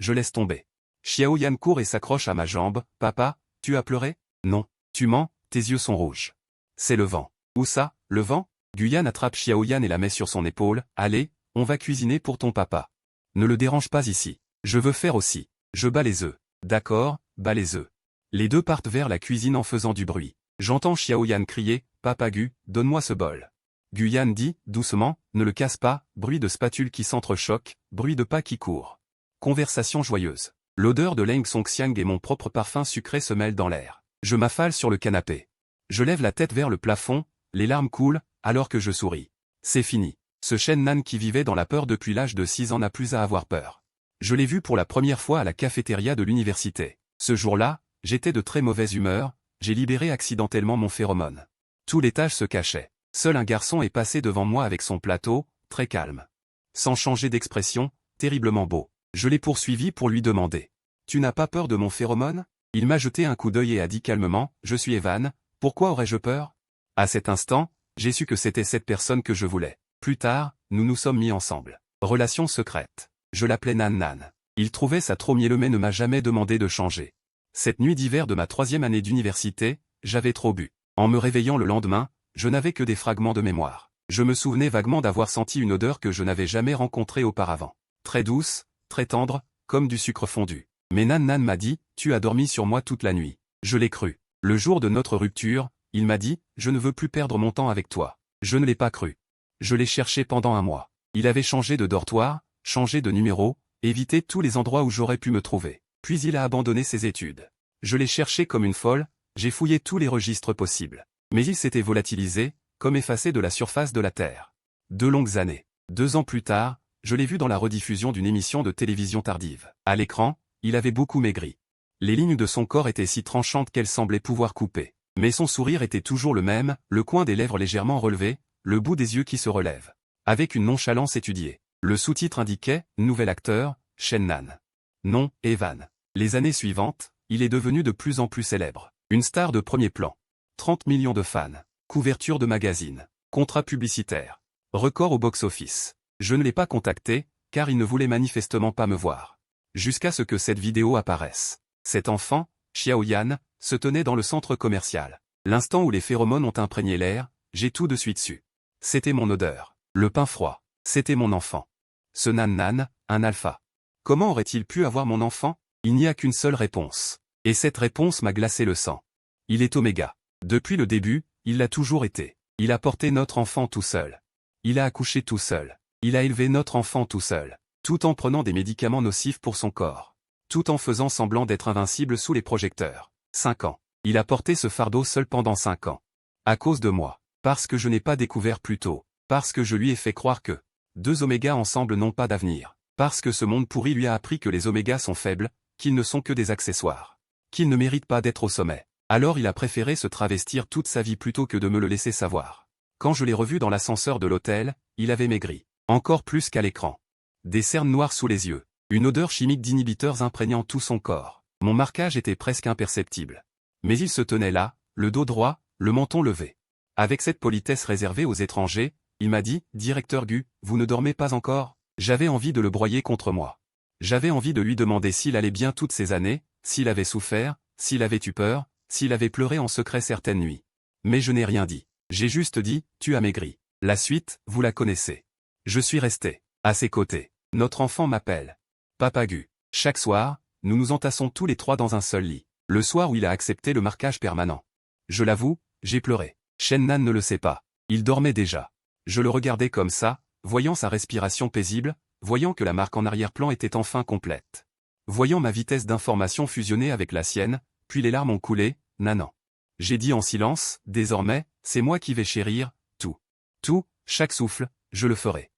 je laisse tomber. Xiaoyan court et s'accroche à ma jambe. Papa, tu as pleuré? Non. Tu mens, tes yeux sont rouges. C'est le vent. Où ça, le vent? Guyane attrape Xiaoyan et la met sur son épaule. Allez, on va cuisiner pour ton papa. Ne le dérange pas ici. Je veux faire aussi. Je bats les œufs. D'accord, bats les œufs. Les deux partent vers la cuisine en faisant du bruit. J'entends Xiaoyan crier, Papa Gu, donne-moi ce bol. Guyane dit, doucement, ne le casse pas, bruit de spatule qui s'entrechoque, bruit de pas qui courent. Conversation joyeuse. L'odeur de Leng Songxiang et mon propre parfum sucré se mêlent dans l'air. Je m'affale sur le canapé. Je lève la tête vers le plafond, les larmes coulent, alors que je souris. C'est fini. Ce Shennan qui vivait dans la peur depuis l'âge de 6 ans n'a plus à avoir peur. Je l'ai vu pour la première fois à la cafétéria de l'université. Ce jour-là, j'étais de très mauvaise humeur, j'ai libéré accidentellement mon phéromone. Tout l'étage se cachait. Seul un garçon est passé devant moi avec son plateau, très calme. Sans changer d'expression, terriblement beau. Je l'ai poursuivi pour lui demander. Tu n'as pas peur de mon phéromone? Il m'a jeté un coup d'œil et a dit calmement, je suis Evan, pourquoi aurais-je peur? À cet instant, j'ai su que c'était cette personne que je voulais. Plus tard, nous nous sommes mis ensemble. Relation secrète. Je l'appelais Nan Nan. Il trouvait ça trop mielleux mais ne m'a jamais demandé de changer. Cette nuit d'hiver de ma 3e année d'université, j'avais trop bu. En me réveillant le lendemain, je n'avais que des fragments de mémoire. Je me souvenais vaguement d'avoir senti une odeur que je n'avais jamais rencontrée auparavant. Très douce, très tendre, comme du sucre fondu. Mais Nan Nan m'a dit, tu as dormi sur moi toute la nuit. Je l'ai cru. Le jour de notre rupture, il m'a dit, je ne veux plus perdre mon temps avec toi. Je ne l'ai pas cru. Je l'ai cherché pendant un mois. Il avait changé de dortoir, changé de numéro, évité tous les endroits où j'aurais pu me trouver. Puis il a abandonné ses études. Je l'ai cherché comme une folle, j'ai fouillé tous les registres possibles. Mais il s'était volatilisé, comme effacé de la surface de la Terre. 2 longues années. 2 ans plus tard, je l'ai vu dans la rediffusion d'une émission de télévision tardive. À l'écran, il avait beaucoup maigri. Les lignes de son corps étaient si tranchantes qu'elles semblaient pouvoir couper. Mais son sourire était toujours le même, le coin des lèvres légèrement relevé, le bout des yeux qui se relève. Avec une nonchalance étudiée. Le sous-titre indiquait « Nouvel acteur, Shennan ». Non, Evan. Les années suivantes, il est devenu de plus en plus célèbre. Une star de premier plan. 30 millions de fans. Couverture de magazine. Contrat publicitaire. Record au box-office. Je ne l'ai pas contacté, car il ne voulait manifestement pas me voir. Jusqu'à ce que cette vidéo apparaisse. Cet enfant, Xiaoyan, se tenait dans le centre commercial. L'instant où les phéromones ont imprégné l'air, j'ai tout de suite su. C'était mon odeur. Le pain froid. C'était mon enfant. Ce Nan Nan, un alpha. Comment aurait-il pu avoir mon enfant? Il n'y a qu'une seule réponse. Et cette réponse m'a glacé le sang. Il est oméga. Depuis le début, il l'a toujours été. Il a porté notre enfant tout seul. Il a accouché tout seul. Il a élevé notre enfant tout seul. Tout en prenant des médicaments nocifs pour son corps. Tout en faisant semblant d'être invincible sous les projecteurs. 5 ans. Il a porté ce fardeau seul pendant 5 ans. À cause de moi. Parce que je n'ai pas découvert plus tôt. Parce que je lui ai fait croire que 2 omégas ensemble n'ont pas d'avenir. Parce que ce monde pourri lui a appris que les omégas sont faibles, qu'ils ne sont que des accessoires. Qu'il ne mérite pas d'être au sommet. Alors il a préféré se travestir toute sa vie plutôt que de me le laisser savoir. Quand je l'ai revu dans l'ascenseur de l'hôtel, il avait maigri. Encore plus qu'à l'écran. Des cernes noires sous les yeux. Une odeur chimique d'inhibiteurs imprégnant tout son corps. Mon marquage était presque imperceptible. Mais il se tenait là, le dos droit, le menton levé. Avec cette politesse réservée aux étrangers, il m'a dit, « Directeur Gu, vous ne dormez pas encore ?» J'avais envie de le broyer contre moi. J'avais envie de lui demander s'il allait bien toutes ces années, s'il avait souffert, s'il avait eu peur, s'il avait pleuré en secret certaines nuits. Mais je n'ai rien dit. J'ai juste dit, « Tu as maigri. » La suite, vous la connaissez. Je suis resté, à ses côtés. Notre enfant m'appelle. Papa Gu. Chaque soir, nous nous entassons tous les trois dans un seul lit. Le soir où il a accepté le marquage permanent. Je l'avoue, j'ai pleuré. Shennan ne le sait pas. Il dormait déjà. Je le regardais comme ça, voyant sa respiration paisible, voyant que la marque en arrière-plan était enfin complète. Voyant ma vitesse d'information fusionner avec la sienne, puis les larmes ont coulé, nanan. J'ai dit en silence, désormais, c'est moi qui vais chérir, tout. Tout, chaque souffle, je le ferai.